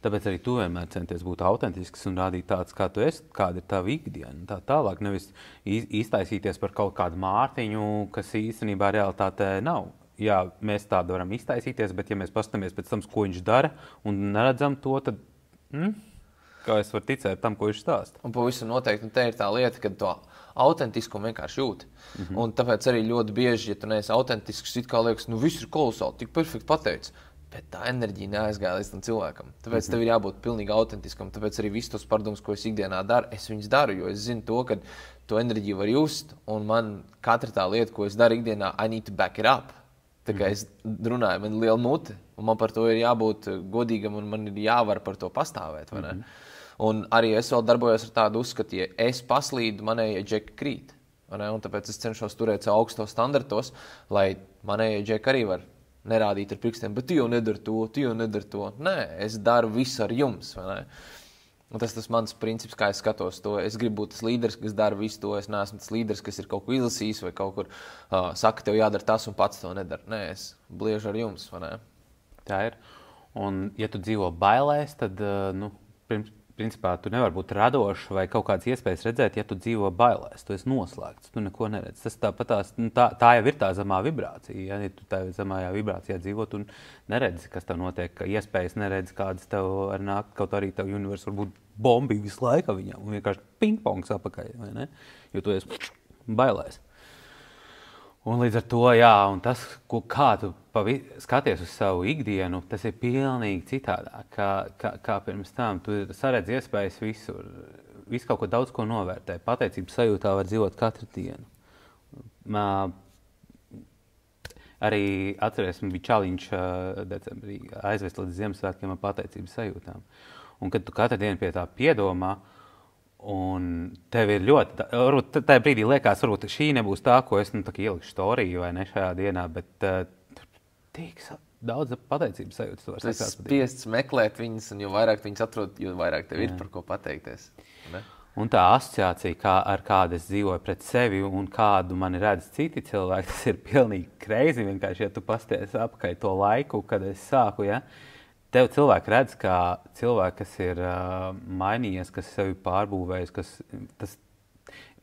Tāpēc arī tu vienmēr centies būt autentisks un rādīt tāds, kā tu esi, kāda ir tava ikdiena. Tā tālāk nevis iztaisīties par kaut kādu Mārtiņu, kas īstenībā realitātē nav. Jā, mēs tādu varam iztaisīties, bet ja mēs paskatāmies pēc tam, ko viņš dara un neredzam to, tad kā es varu ticēt tam, ko viņš stāsta. Un pavisam noteikti, un te ir tā lieta, ka to autentiskumu vienkārši jūti. Un tāpēc arī ļoti bieži, ja tu neesi autentisks, it kā liekas, viss ir kolosāli, tik perfekti pateicis. Bet tā enerģija neaizgāja līdz tam cilvēkam. Tāpēc tev ir jābūt pilnīgi autentiskam. Tāpēc arī visus tos pārdomus, ko es ikdienā daru, es viņus daru, jo es zinu to, ka to enerģiju var just, un man katra tā lieta, ko es daru ikdienā, I need to back it up. Tā kā es runāju, man ir liela mute, un man par to ir jābūt godīgam, un man ir jāvar par to pastāvēt, vai ne? Un arī es vēl darbojos ar tādu uzskatu, ja es paslīdu, manējie džeki krīt. Un tāpēc es cenšos turēt savu augstos standartos, lai manējie džeki arī var nerādīt ar pirkstiem, bet tu jau nedari to. Nē, es daru visu ar jums. Vai ne? Un tas mans princips, kā es skatos to. Es gribu būt tas līderis, kas dara visu to. Es neesmu tas līderis, kas ir kaut ko izlasījis vai kaut kur saka, tev jādara tas un pats to nedara. Nē, es bliežu ar jums. Vai ne? Tā ir. Un ja tu dzīvo bailēs, tad principā tu nevari būt radošs vai kaut kādas iespējas redzēt, ja tu dzīvo bailēs. Tu esi noslēgts, tu neko neredzi. Tas tā jau ir tā zemā vibrācija. Ja tu tā zemājā vibrācijā dzīvo, tu neredzi, kas tev notiek, ka iespējas neredzi, kādas tev var nākt, kaut arī tev universs var būt bombīgi visu laiku viņam un vienkārši pingpongs apakaļ, vai ne? Jo tu esi bailēs. Un līdz ar to, jā, un tas, kā tu skaties uz savu ikdienu, tas ir pilnīgi citādāk, kā pirms tam. Tu saredzi iespējas visur, visu kaut ko daudz ko novērtē. Pateicības sajūtā var dzīvot katru dienu. Arī atceries, man bija čaliņš decembrī aizvest līdz Ziemassvētkiem ar pateicības sajūtām. Un kad tu katru dienu pie tā piedomā, un tev ir ļoti, varbūt tajā brīdī liekas, varbūt šī nebūs tā, ko es ielikšu storiju vai ne šajā dienā, bet tik daudz pateicības sajūtas. Tu esi spiests meklēt viņas, un jo vairāk viņas atrod, jo vairāk tev ir par ko pateikties. Ne? Un tā asociācija, ar kādu es dzīvoju pret sevi un kādu mani redz citi cilvēki, tas ir pilnīgi crazy vienkārši, ja tu pasties apakaļ to laiku, kad es sāku, ja? Tev cilvēki redz, kā cilvēki, kas ir mainījies, kas sevi pārbūvējis,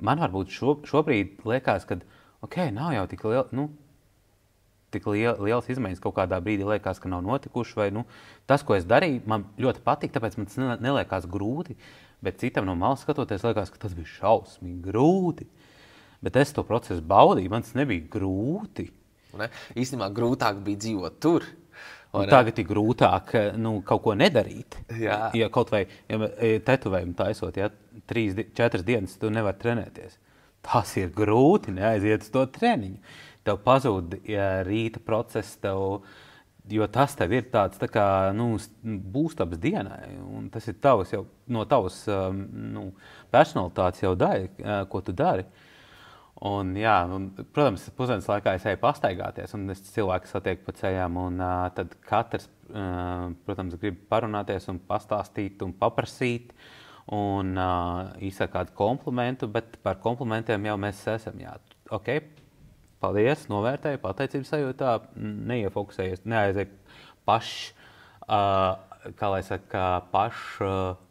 man varbūt šobrīd liekas, ka, nav jau tik liels izmaiņas kaut kādā brīdī liekas, ka nav notikuši, vai, tas, ko es darīju, man ļoti patīk, tāpēc man tas neliekas grūti, bet citam no malas skatoties liekas, ka tas bija šausmīgi grūti. Bet es to procesu baudīju, man tas nebija grūti. Ne? Īstenībā grūtāk bija dzīvot tur. Tagad ir grūtāk kaut ko nedarīt. Jā. Ja kaut vai tetovējumu taisot, 3-4 dienas tu nevari trenēties. Tas ir grūti, neaiziet uz to treniņu. Tev pazūd rīta process, jo tas tev ir tāds tā kā būstabs dienai. Un tas ir no tavas personalitātes jau daļa, ko tu dari. Un, jā, protams, pusdienas laikā es eju pastaigāties, un es cilvēku satieku pa ceļām, un tad katrs, protams, grib parunāties un pastāstīt un paprasīt, un izsaka kādu komplimentu, bet par komplimentiem jau mēs esam, jā, paldies, novērtēju, pateicības sajūtā, neiefokusējies, neaiziet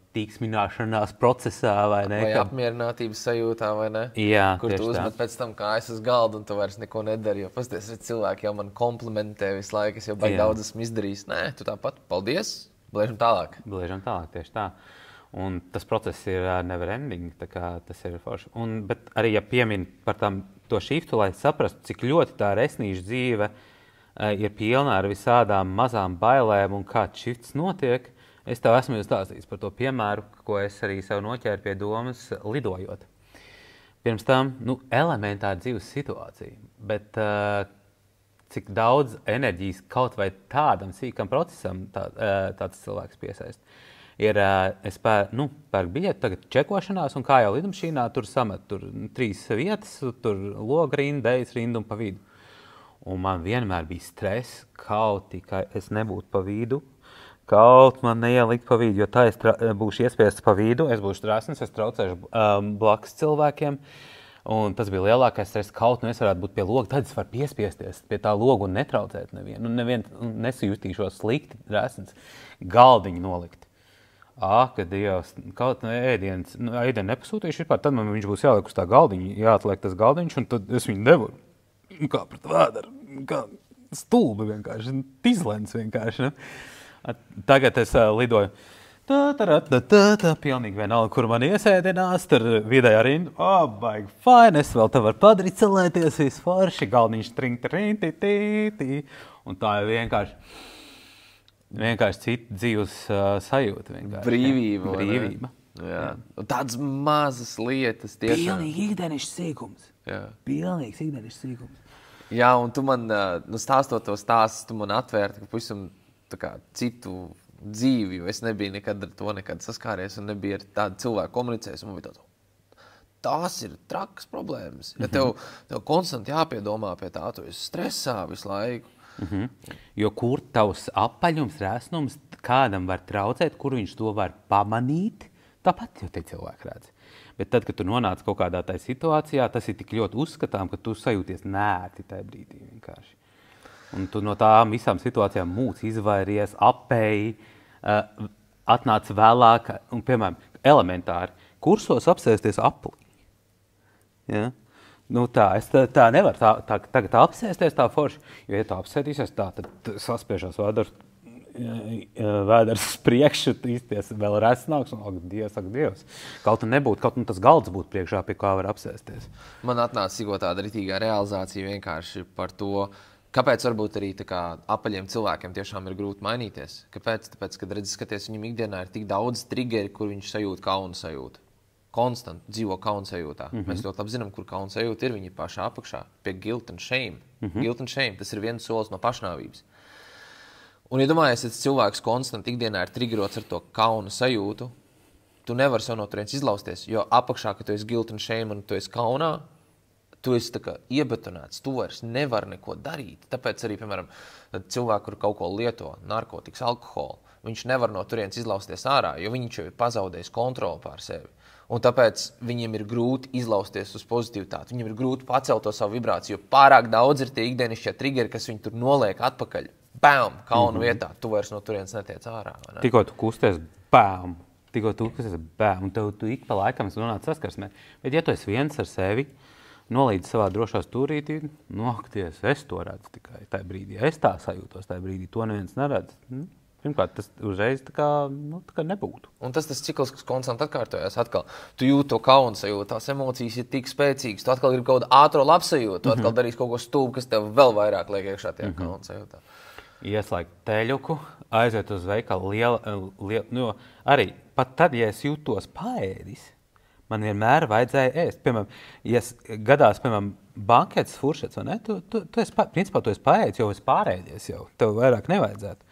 tīksmināšanās procesā, vai ne? Vai apmierinātības sajūtā, vai ne? Jā, kur tu uzmet pēc tam kājas uz galda un tu vairs neko nedari, jo pasties, cilvēki jau man komplimentē visu laiku, es jau baigi daudz esmu izdarījis. Nē, tu tāpat, paldies, bliežam tālāk. Bliežam tālāk, tieši tā. Un tas process ir never ending, tā kā tas ir forši. Bet arī, ja piemin par to šiftu, lai saprastu, cik ļoti tā resnīša dzīve ir pilna ar visādām mazām bailēm un kāds šifts notiek, es tev esmu jau stāstījis par to piemēru, ko es arī sev noķēru pie domas lidojot. Pirms tam, elementāra dzīves situācija, bet cik daudz enerģijas kaut vai tādam sīkam procesam tāds cilvēks piesaist. Es pērku biļeti tagad čekošanās, un kā jau lidmašīnā, tur samet 3 vietas, tur loga rinda, dejas rinda un pa vidu. Un man vienmēr bija stress, kaut tikai es nebūtu pa vidu, kaut man neielikt pa vidu, jo tā es būšu iespiests pa vidu, es būšu drāsnis, es traucēšu blakus cilvēkiem. Un tas bija lielākais stress, kaut es varētu būt pie loga, tad es varu piespiesties pie tā loga un netraucēt nevienu. Nesajustīšos slikti, drāsnis, galdiņu nolikt. Kad Dievs, kaut ēdienu nepasūtīšu vispār, tad man viņš būs jāliek uz tā galdiņa, jāatliek tas galdiņš, un tad es viņu nevaru. Kā pret vēderu, kā stulbi vienkārši, izlens vienkārši. Ne? Tagad es lidoju. Pilnīgi vienalga, kur man iesēdinās, tur vidējā rinda. Baigi fine, es vēl te varu padarīt celēties, viss forši, galdiņš tring. Un tā ir vienkārši cita dzīves sajūta. Brīvība. Jā. Tādas mazas lietas tiešām. Pilnīgi ikdienišķs sīkums. Jā. Pilnīgs ikdienišķs sīkums. Jā, un tu man, stāstot to stāstu, tu man atvērti pavisam citu dzīvi, jo es nebiju nekad ar to saskāries un nebiju ar tādu cilvēku komunicējis. Man bija tās ir trakas problēmas. Ja tev konstanti jāpiedomā pie tā, tu esi stresā visu laiku. Jo kur tavs apaļums, resnums kādam var traucēt, kur viņš to var pamanīt, tāpat jau te cilvēki redz. Bet tad, kad tu nonāc kaut kādā tai situācijā, tas ir tik ļoti uzskatām, ka tu sajūties nērti tajā brīdī vienkārši. Un tu no tām visām situācijām izvairies, apēji, atnāc vēlāk, un, piemēram, elementāri, kursos apsēsties aplī. Ja? Tā nevar tagad apsēsties tā forši, jo, ja tā apsēdīsies tā, tad saspiežās vēders priekšu, īsties vēl resnāks, un ak Dievs. Kaut tas galds būtu priekšā, pie kā var apsēsties. Man atnāca tikko tāda ritīgā realizācija vienkārši par to, kāpēc varbūt arī apaļiem cilvēkiem tiešām ir grūti mainīties. Kāpēc? Tāpēc, kad skaties, viņam ikdienā ir tik daudz triggeri, kur viņš sajūt kaunu sajūtu. Konstant dzīvo kauna sajūtā. Mēs ļoti labi zinām, kur kauna sajūta ir. Viņi pašā apakšā pie guilt and shame. Guilt and shame, tas ir viens solis no pašnāvības. Un, ja domājies, ja cilvēks konstanti ikdienā ir triggerots ar to kauna sajūtu, tu nevari sev no turienes izlausties, jo apakšā, ka tu esi guilt and shame un tu esi kaunā, tu esi iebetonēts, tu vairs nevari neko darīt. Tāpēc arī, piemēram, cilvēki, kur kaut ko lieto, narkotikas, alkoholu, viņš nevar no turienes izlausties ārā, jo viņš jau ir pazaudējis kontroli pār sevi. Un tāpēc viņiem ir grūti izlausties uz pozitivitāti. Viņiem ir grūti pacelt to savu vibrāciju, jo pārāk daudz ir tie ikdienišķie triggeri, kas viņi tur noliek atpakaļ. Bām! Kaunu vietā. Tu vairs no turienes netiec ārā. Ne? Tikko tu kusties, bām! Un tu ik pa laikam nonāc saskarsmē. Bet ja tu esi viens ar sevi, nolīdzi savā drošā stūrītī, nokties, es to redzu tikai tajā brīdī. Es tā sajūtos tajā brīdī, to neviens neredz. Pirmkārt, tas uzreiz tā kā nebūtu. Un tas cikls, kas konstanti atkārtojas atkal. Tu jūti to kaunu sajūtu, tās emocijas ir tik spēcīgas, tu atkal gribi kaut kādu ātro labsajūtu, tu atkal darīs kaut ko stulbu, kas tev vēl vairāk liek iekšā tajā kaunu sajūtā. Ieslēgt teļuku, aiziet uz veikalu jo arī pat tad, ja es jūtos paēdis, man vienmēr vajadzēja ēst. Piemēram, ja gadās, banketes furšets, vai ne? Tu esi paēdis, jo esi pārēdies jau, tev vairāk nevajadzētu.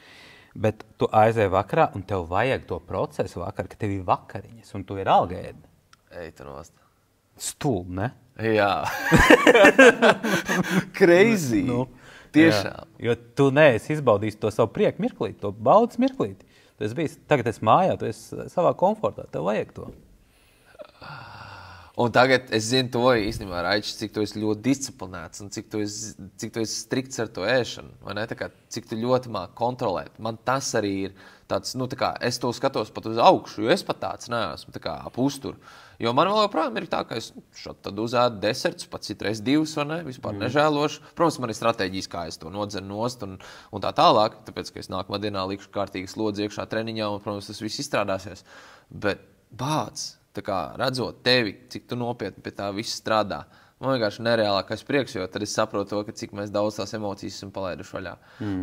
Bet tu aizēji vakarā, un tev vajag to procesu vakar, ka tev ir vakariņas, un tu ir algēdi. Ej, tu nost. Stulbi, ne? Jā. Crazy. Tiešām. Jā. Jo tu neesi izbaudījis to savu prieku mirklīti, to baudas mirklīti. Tagad esi mājā, tu esi savā komfortā, tev vajag to. Un tagad es zinu to īstenībā, Raičs, cik tu esi ļoti disciplinēts un cik tu esi strikts ar to ēšanu, vai ne? Cik tu ļoti māk kontrolēt. Man tas arī ir tāds, es to skatos pat uz augšu, jo es pat tāds neesmu, ap uzturu. Jo man vēl joprojām ir tā, ka es tad uzēdu deserts, pat citreiz 2, vai ne? Vispār nežēlošu. Protams, man ir stratēģijas, kā es to nodzenu nost un tā tālāk, tāpēc, ka es nākamā dienā likšu kārtīgi slodzi iekšā treniņā un, protams, tas viss izstrādāsies. Bet bāc! Redzot tevi, cik tu nopietni pie tā viss strādā, man vienkārši nereālākais prieks, jo tad es saprotu to, cik mēs daudz tās emocijas esam palaiduši vaļā.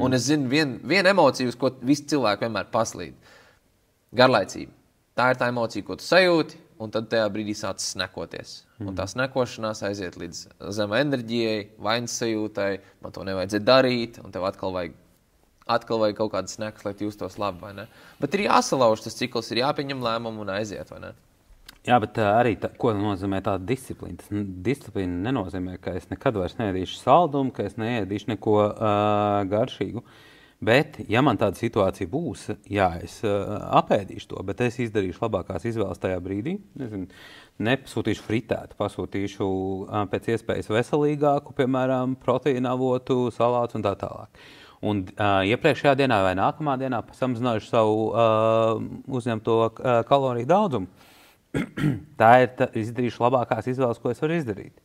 Un es zinu vienu emociju, uz ko visi cilvēki vienmēr paslīd. Garlaicība. Tā ir tā emocija, ko tu sajūti, un tad tajā brīdī sāc snekoties. Un tā snekošanās aiziet līdz zemai enerģijai, vainas sajūtai, man to nevajadzēja darīt, un tev atkal vajag kaut kādas snekas, lai tu justos labi, vai ne? Bet ir jāsalauž tas cikls, ir jāpieņem lēmumu un aiziet, vai ne? Jā, bet arī ko nozīmē tāda disciplīna? Disciplīna nenozīmē, ka es nekad vairs neēdīšu saldumu, ka es neēdīšu neko garšīgu. Bet, ja man tāda situācija būs, jā, es apēdīšu to, bet es izdarīšu labākās izvēles tajā brīdī. Nezinu, nepasūtīšu fritētu, pasūtīšu pēc iespējas veselīgāku, piemēram, proteīna avotu, salātus un tā tālāk. Un iepriekšējā dienā vai nākamā dienā samazināšu savu uzņemto kaloriju daudzumu. Tā ir izdarīšu labākās izvēles, ko es varu izdarīt.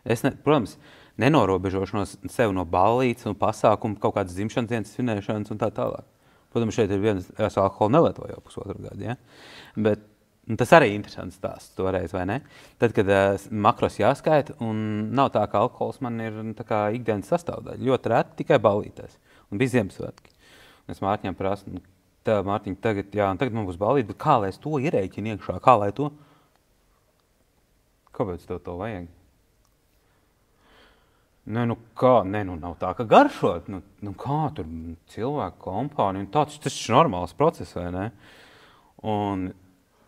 Es, protams, nenorobežošu sevi no ballītes un pasākumu, kaut kādas dzimšanas dienas svinēšanas un tā tālāk. Protams, šeit ir viens, es alkoholu nelietoju jau pusotru gadu, ja? Bet tas arī interesants stāsts toreiz, vai ne? Tad, kad makros jāskaita, un nav tā, ka alkohols man ir tā kā ikdienas sastāvdaļa. Ļoti reti tikai ballītēs. Un bija Ziemassvētki. Un es Mārtiņam prasu, tā, Mārtiņ, tagad man būs ballīte, bet kā lai es to ierēķinu iekšā? Kā lai to? Kāpēc tev to vajag? Nav tā, ka garšot. Kā tur cilvēku kompānija? Tas ir normāls process, vai ne? Un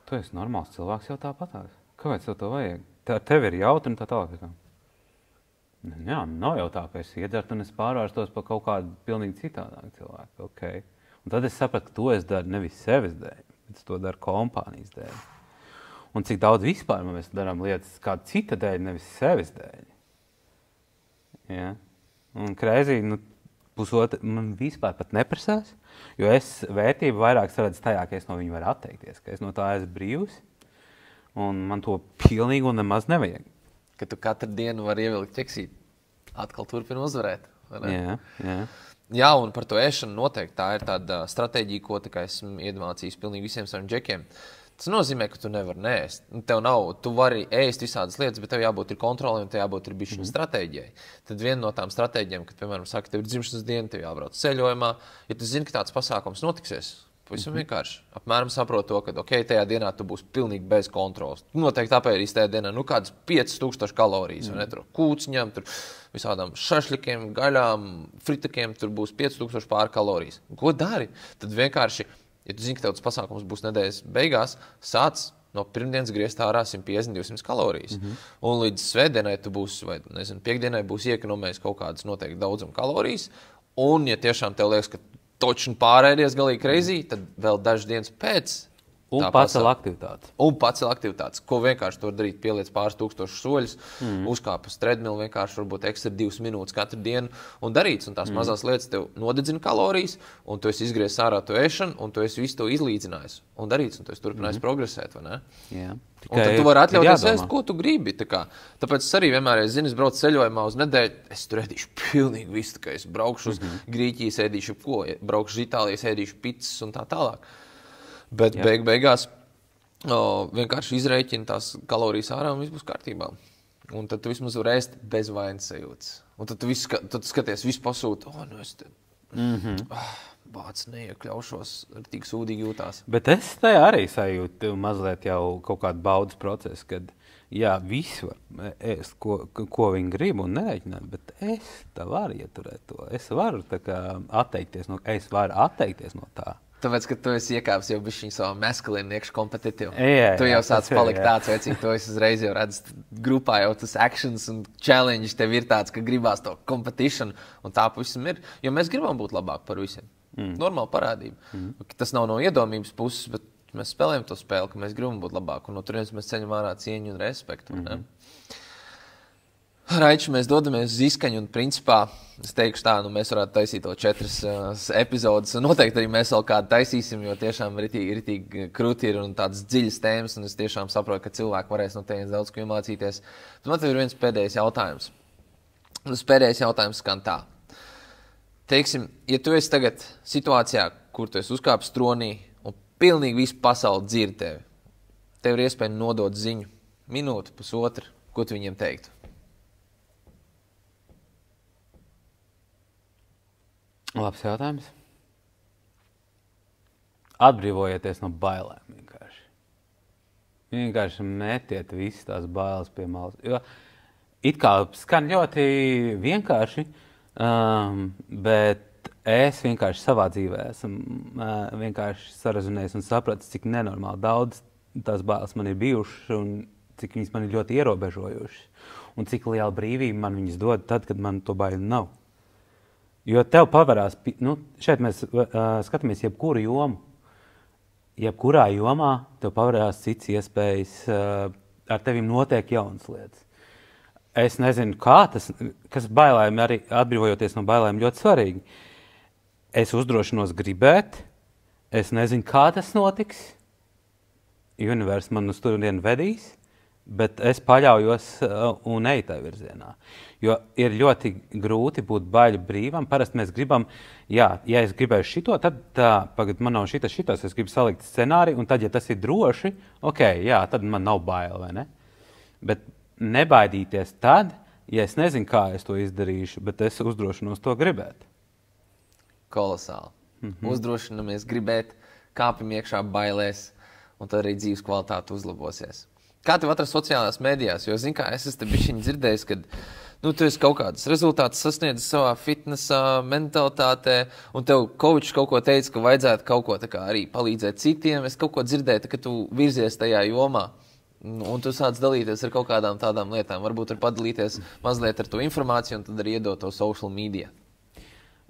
tu esi normāls cilvēks jau tāpatās. Kāpēc tev to vajag? Tev ir jautri un tā tālāk. Jā, nav jau tā, ka es iedzertu un es pārvērstos par kaut kādu pilnīgi citādāku cilvēku. Okay. Un tad es sapratu, ka to es daru nevis sevis dēļ, bet es to daru kompānijas dēļ. Un cik daudz vispār mēs darām lietas kāda cita dēļ, nevis sevis dēļ. Ja? Un kreizī, man vispār pat neprasās, jo es vērtību vairāk saredzu tajā, ka es no viņa varu atteikties, ka es no tā esmu brīvs, un man to pilnīgi un nemaz nevajag. Ka tu katru dienu vari ievilkt ķeksīt, atkal turpina uzvarēt. Jā, un par to ēšanu noteikti tā ir tāda stratēģija, ko esmu iemācījis pilnīgi visiem saviem džekiem. Tas nozīmē, ka tu nevari neēst. Tu vari ēst visādas lietas, bet tev jābūt ir kontrolē un tev jābūt ir bišķiņa stratēģijai. Tad viena no tām stratēģijām, kad, piemēram, saka, tev ir dzimšanas diena, tev jābrauc ceļojumā, ja tu zini, ka tāds pasākums notiksies, pavisam vienkārši. Apmēram saprot to, ka tajā dienā tu būsi pilnīgi bez kontrolas. Tu noteikti apēdīsi tajā dienā kādas 5000 kalorijas, vai ne? Tur kūciņām, tur visādām šašļikiem, gaļām, fritakiem, tur būs 5000 pār kalorijas. Ko dari? Tad vienkārši, ja tu zini, ka tev tas pasākums būs nedēļas beigās, sāc no pirmdienas griezt ārā 150-200 kalorijas. Un līdz svētdienai tu būsi, vai piekdienai būsi iekonomējis kaut kādas noteikti daudzuma kalorijas. Un, ja tiešām tev liekas, ka točni pārēdies galīgi crazy, tad vēl dažas dienas pēc. Un pacel aktivitātes. Ko vienkārši tu vari darīt, pieliec pāris tūkstošus soļus, uzkāp uz treadmill, vienkārši varbūt ekstra 2 minūtes katru dienu un darīts. Un tās mazās lietas tev nodedzina kalorijas, un tu esi izgriezis ārā to ēšanu, un tu esi visu to izlīdzinājis un darīts, un tu esi turpinājis progresēt, vai ne? Jā. Un tad tu vari atļauties ēst, ko tu gribi. Tāpēc es arī vienmēr, es braucu ceļojumā uz nedēļu, es tur ēdīšu pilnīgi visu, ka es braukšu uz Grieķijas, ēdīšu ko, braukšu uz Itālijas, ēdīšu pizzas un tā tālāk. Bet beigās vienkārši izrēķini tās kalorijas ārā un viss būs kārtībā. Un tad tu vismaz vari ēst bez vainas sajūtas. Un tad tu skaties, visu pasūti, es te bāc neiekļaušos, tik sūdīgi jūtās. Bet es tajā arī sajūtu mazliet jau kaut kādu baudas procesu, kad visi var ēst, ko viņi grib un nerēķināt, bet es tā varu ieturēt to. Es varu atteikties no tā. Tāpēc, ka tu esi iekāpis jau bišķiņu savā maskulīnu iekšu kompetitīvu. Tu jau sāc palikt tāds vecīgi, to es uzreiz jau redzu grupā, jau tas actions un challenge tev ir tāds, ka gribās to competition, un tā pavisam ir. Jo mēs gribam būt labāk par visiem. Normāla parādība. Tas nav no iedomības puses, bet mēs spēlējam to spēli, ka mēs gribam būt labāk, un no turienes mēs ceļam ārā cieņu un respektu. Raiči, mēs dodamies uz izskaņu, un principā, es teikšu tā, mēs varētu taisīt to 4 epizodes, un noteikti arī mēs vēl kādu taisīsim, jo tiešām ritīgi krūti ir un tādas dziļas tēmas, un es tiešām saprotu, ka cilvēki varēs no tēmas daudz ko iemācīties. Bet man tev ir viens pēdējais jautājums. Un tas pēdējais jautājums skan tā. Teiksim, ja tu esi tagad situācijā, kur tu esi uzkāpis tronī, un pilnīgi visu pasauli dzird tevi, tev ir iespēja nodot ziņu, minūti, pusotru, ko tu viņiem teiktu? Labs jautājums. Atbrīvojieties no bailēm vienkārši. vienkārši metiet visas tās bailes pie malas. Jo it kā skan ļoti vienkārši, bet es vienkārši savā dzīvē esmu vienkārši sarezonējis un sapratis, cik nenormāli daudz tās bailes man ir bijušas un cik viņas man ir ļoti ierobežojušas. Un cik liela brīvība man viņas dod tad, kad man to baiļu nav. Jo tev pavarās, šeit mēs skatāmies jebkuru jomu. Jebkurā jomā tev pavarās cits iespējas, ar tevim notiek jaunas lietas. Es nezinu, kā tas, kas bailēm arī atbrīvojoties no bailēm ļoti svarīgi. Es uzdrošinos gribēt, es nezinu, kā tas notiks. Univers man uz turienu vedīs, bet es paļaujos un eju tajā virzienā. Jo ir ļoti grūti būt baiļu brīvam. Parasti mēs gribam, ja es gribēju šito, tad pagad man nav šitas, es gribu salikt scenāriju, un tad, ja tas ir droši, tad man nav baila, vai ne? Bet nebaidīties tad, ja es nezinu, kā es to izdarīšu, bet es uzdrošinos to gribēt. Kolosāli. Uzdrošinamies gribēt, kāpim iekšā bailēs, un tad arī dzīves kvalitāte uzlabosies. Kā tev atrast sociālajās medijās? Jo, zini kā, es esmu te bišķiņ dzirdējis, kad tu esi kaut kādas rezultātus sasniedzis savā fitnesa mentalitātē, un tev coach kaut ko teica, ka vajadzētu kaut ko tā kā arī palīdzēt citiem. Es kaut ko dzirdēju, ka tu virzies tajā jomā. Un tu sāc dalīties ar kaut kādām tādām lietām. Varbūt var padalīties mazliet ar to informāciju un tad arī iedot to social media.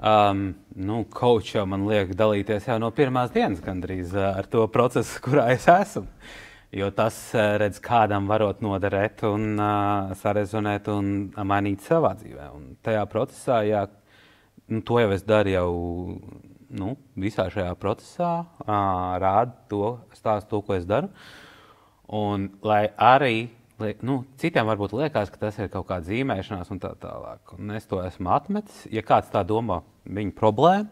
Coach jau man liek dalīties jau no pirmās dienas gandrīz ar to procesu, kurā es esmu. Jo tas, redz, kādam varot noderēt un sarezonēt un mainīt savā dzīvē. Un tajā procesā, to jau es daru jau visā šajā procesā, rādu to, stāstu to, ko es daru. Un lai arī, citiem varbūt liekas, ka tas ir kaut kāda zīmēšanās un tā tālāk. Un es to esmu atmetis. Ja kāds tā domā viņa problēma,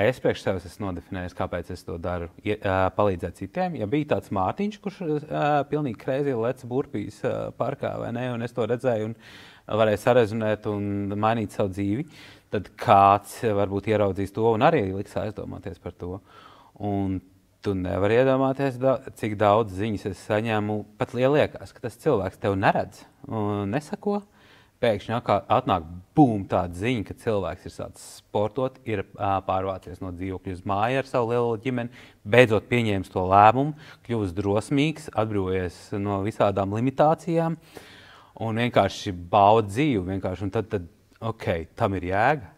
es priekš sevis esmu nodefinējis, kāpēc es to daru, palīdzēt citiem. Ja bija tāds Mārtiņš, kurš pilnīgi crazy lec burpīs parkā, vai ne, un es to redzēju un varēju sarezonēt un mainīt savu dzīvi, tad kāds varbūt ieraudzīs to un arī liks aizdomāties par to. Un tu nevari iedomāties, cik daudz ziņas es saņēmu. Pat liekas, ka tas cilvēks tev neredz un nesako. Pēkšņi atnāk tāda ziņa, ka cilvēks ir sācis sportot, ir pārvācies no dzīvokļa uz māju ar savu lielo ģimeni, beidzot pieņēmis to lēmumu, kļuvis drosmīgs, atbrīvojies no visādām limitācijām un vienkārši bauda dzīvi. Un tad tam ir jēga.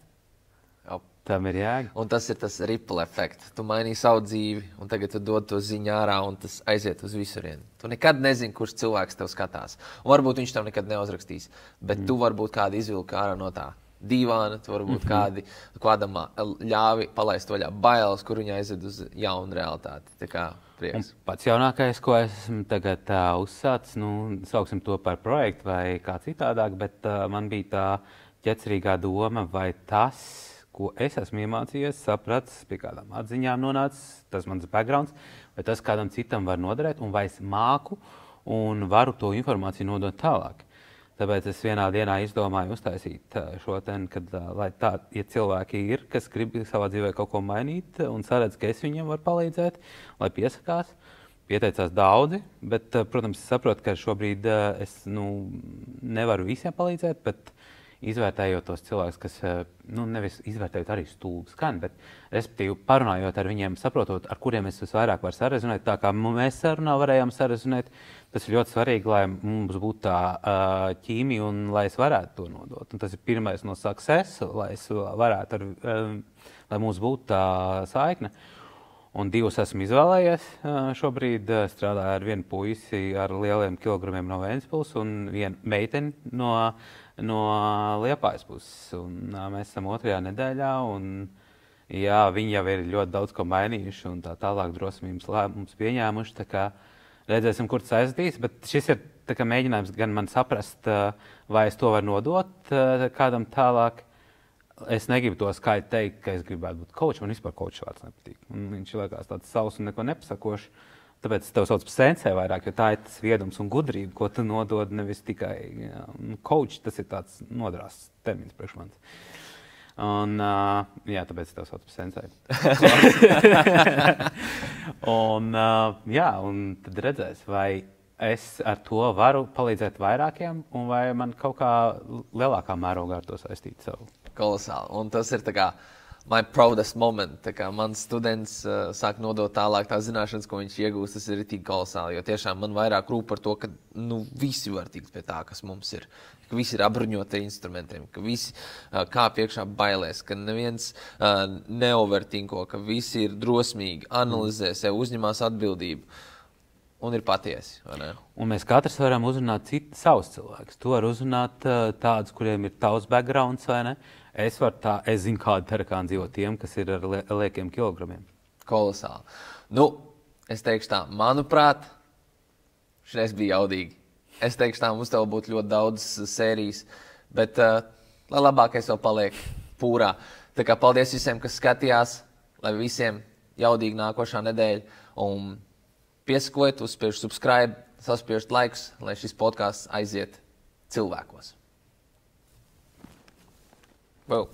Tam ir jēga. Un tas ir tas ripple efekts. Tu mainīji savu dzīvi, un tagad tu dod to ziņu ārā, un tas aiziet uz visurienu. Tu nekad nezini, kurš cilvēks tev skatās. Un varbūt viņš tev nekad neuzrakstīs, bet tu varbūt kādu izvilki ārā no tā divāna, tu varbūt kādam ļāvi palaist vaļā bailes, kur viņa aizved uz jaunu realitāti. Tā kā prieks. Un pats jaunākais, ko esmu tagad uzsācis, sauksim to par projektu vai kā citādāk, bet man bija tā ķecerīgā doma, vai tas, ko es esmu iemācījies, sapratis, pie kādām atziņām nonācis, tas mans backgrounds, vai tas kādam citam var noderēt, un vai es māku un varu to informāciju nodot tālāk. Tāpēc es vienā dienā izdomāju uztaisīt šo ten, kad, lai tā, ja cilvēki ir, kas grib savā dzīvē kaut ko mainīt un saredz, ka es viņiem varu palīdzēt, lai piesakās. Pieteicās daudzi, bet, protams, es saprotu, ka šobrīd es nevaru visiem palīdzēt, bet izvērtējot tos cilvēkus, kas, nevis izvērtējot arī stulbi skan, bet respektīvi parunājot ar viņiem, saprotot, ar kuriem es visvairāk varu sarezonēt, tā kā mēs sarunā varējām sarezonēt, tas ir ļoti svarīgi, lai mums būtu tā ķīmija un lai es varētu to nodot. Un tas ir pirmais no success, lai es varētu, lai mums būtu tā saikne. Un divus esmu izvēlējies šobrīd. Strādāju ar vienu puisi ar lieliem kilogramiem no Ventspils un vienu meiteni no Liepājas puses. Un mēs esam 2. nedēļā, un viņi jau ir ļoti daudz ko mainījuši un tā tālāk drosmības lēmumus pieņēmuši. Tā kā redzēsim, kur tas aizdīs, bet šis ir tā kā mēģinājums gan man saprast, vai es to varu nodot kādam tālāk. Es negribu to skaidri teikt, ka es gribētu būt coach. Man vispār coach vārds nepatīk. Viņš liekas tāds savs un neko nepasakošs. Tāpēc es tev saucu par sensei vairāk, jo tā ir tas viedums un gudrība, ko tu nodod, nevis tikai coach. Tas ir tāds nodrās termins priekš manis. Un, jā, tāpēc es tev saucu par sensei. un tad redzēs, vai es ar to varu palīdzēt vairākiem, un vai man kaut kā lielākā mērogā ar to saistīt savu. Kolosāli. Un tas ir tā kā my proudest moment. Tā kā mans students sāk nodot tālāk tās zināšanas, ko viņš iegūst, tas ir tik kolosāli. Jo tiešām man vairāk rūp par to, ka visi var tikt pie tā, kas mums ir. Ka visi ir apbruņoti ar instrumentiem, ka visi kāp iekšā bailēs, ka neviens neovertinko, ka visi ir drosmīgi, analizē sev, uzņemās atbildību un ir patiesi. Vai ne? Un mēs katrs varam uzrunāt savus cilvēkus. Tu vari uzrunāt tādus, kuriem ir tavs backgrounds, vai ne? Es zinu, kādi tarakāni dzīvo tiem, kas ir ar liekiem kilogramiem. Kolosāli. Es teikšu tā, manuprāt, šreiz bija jaudīgi. Es teikšu tā, mums tev būtu ļoti daudz sērijas, bet lai labākais vēl paliek pūrā. Tā kā paldies visiem, kas skatījās, lai visiem jaudīgi nākošā nedēļa. Un piesakojiet, uzspiežu subscribe, saspiežu laikus, lai šis podcasts aiziet cilvēkos. Wow.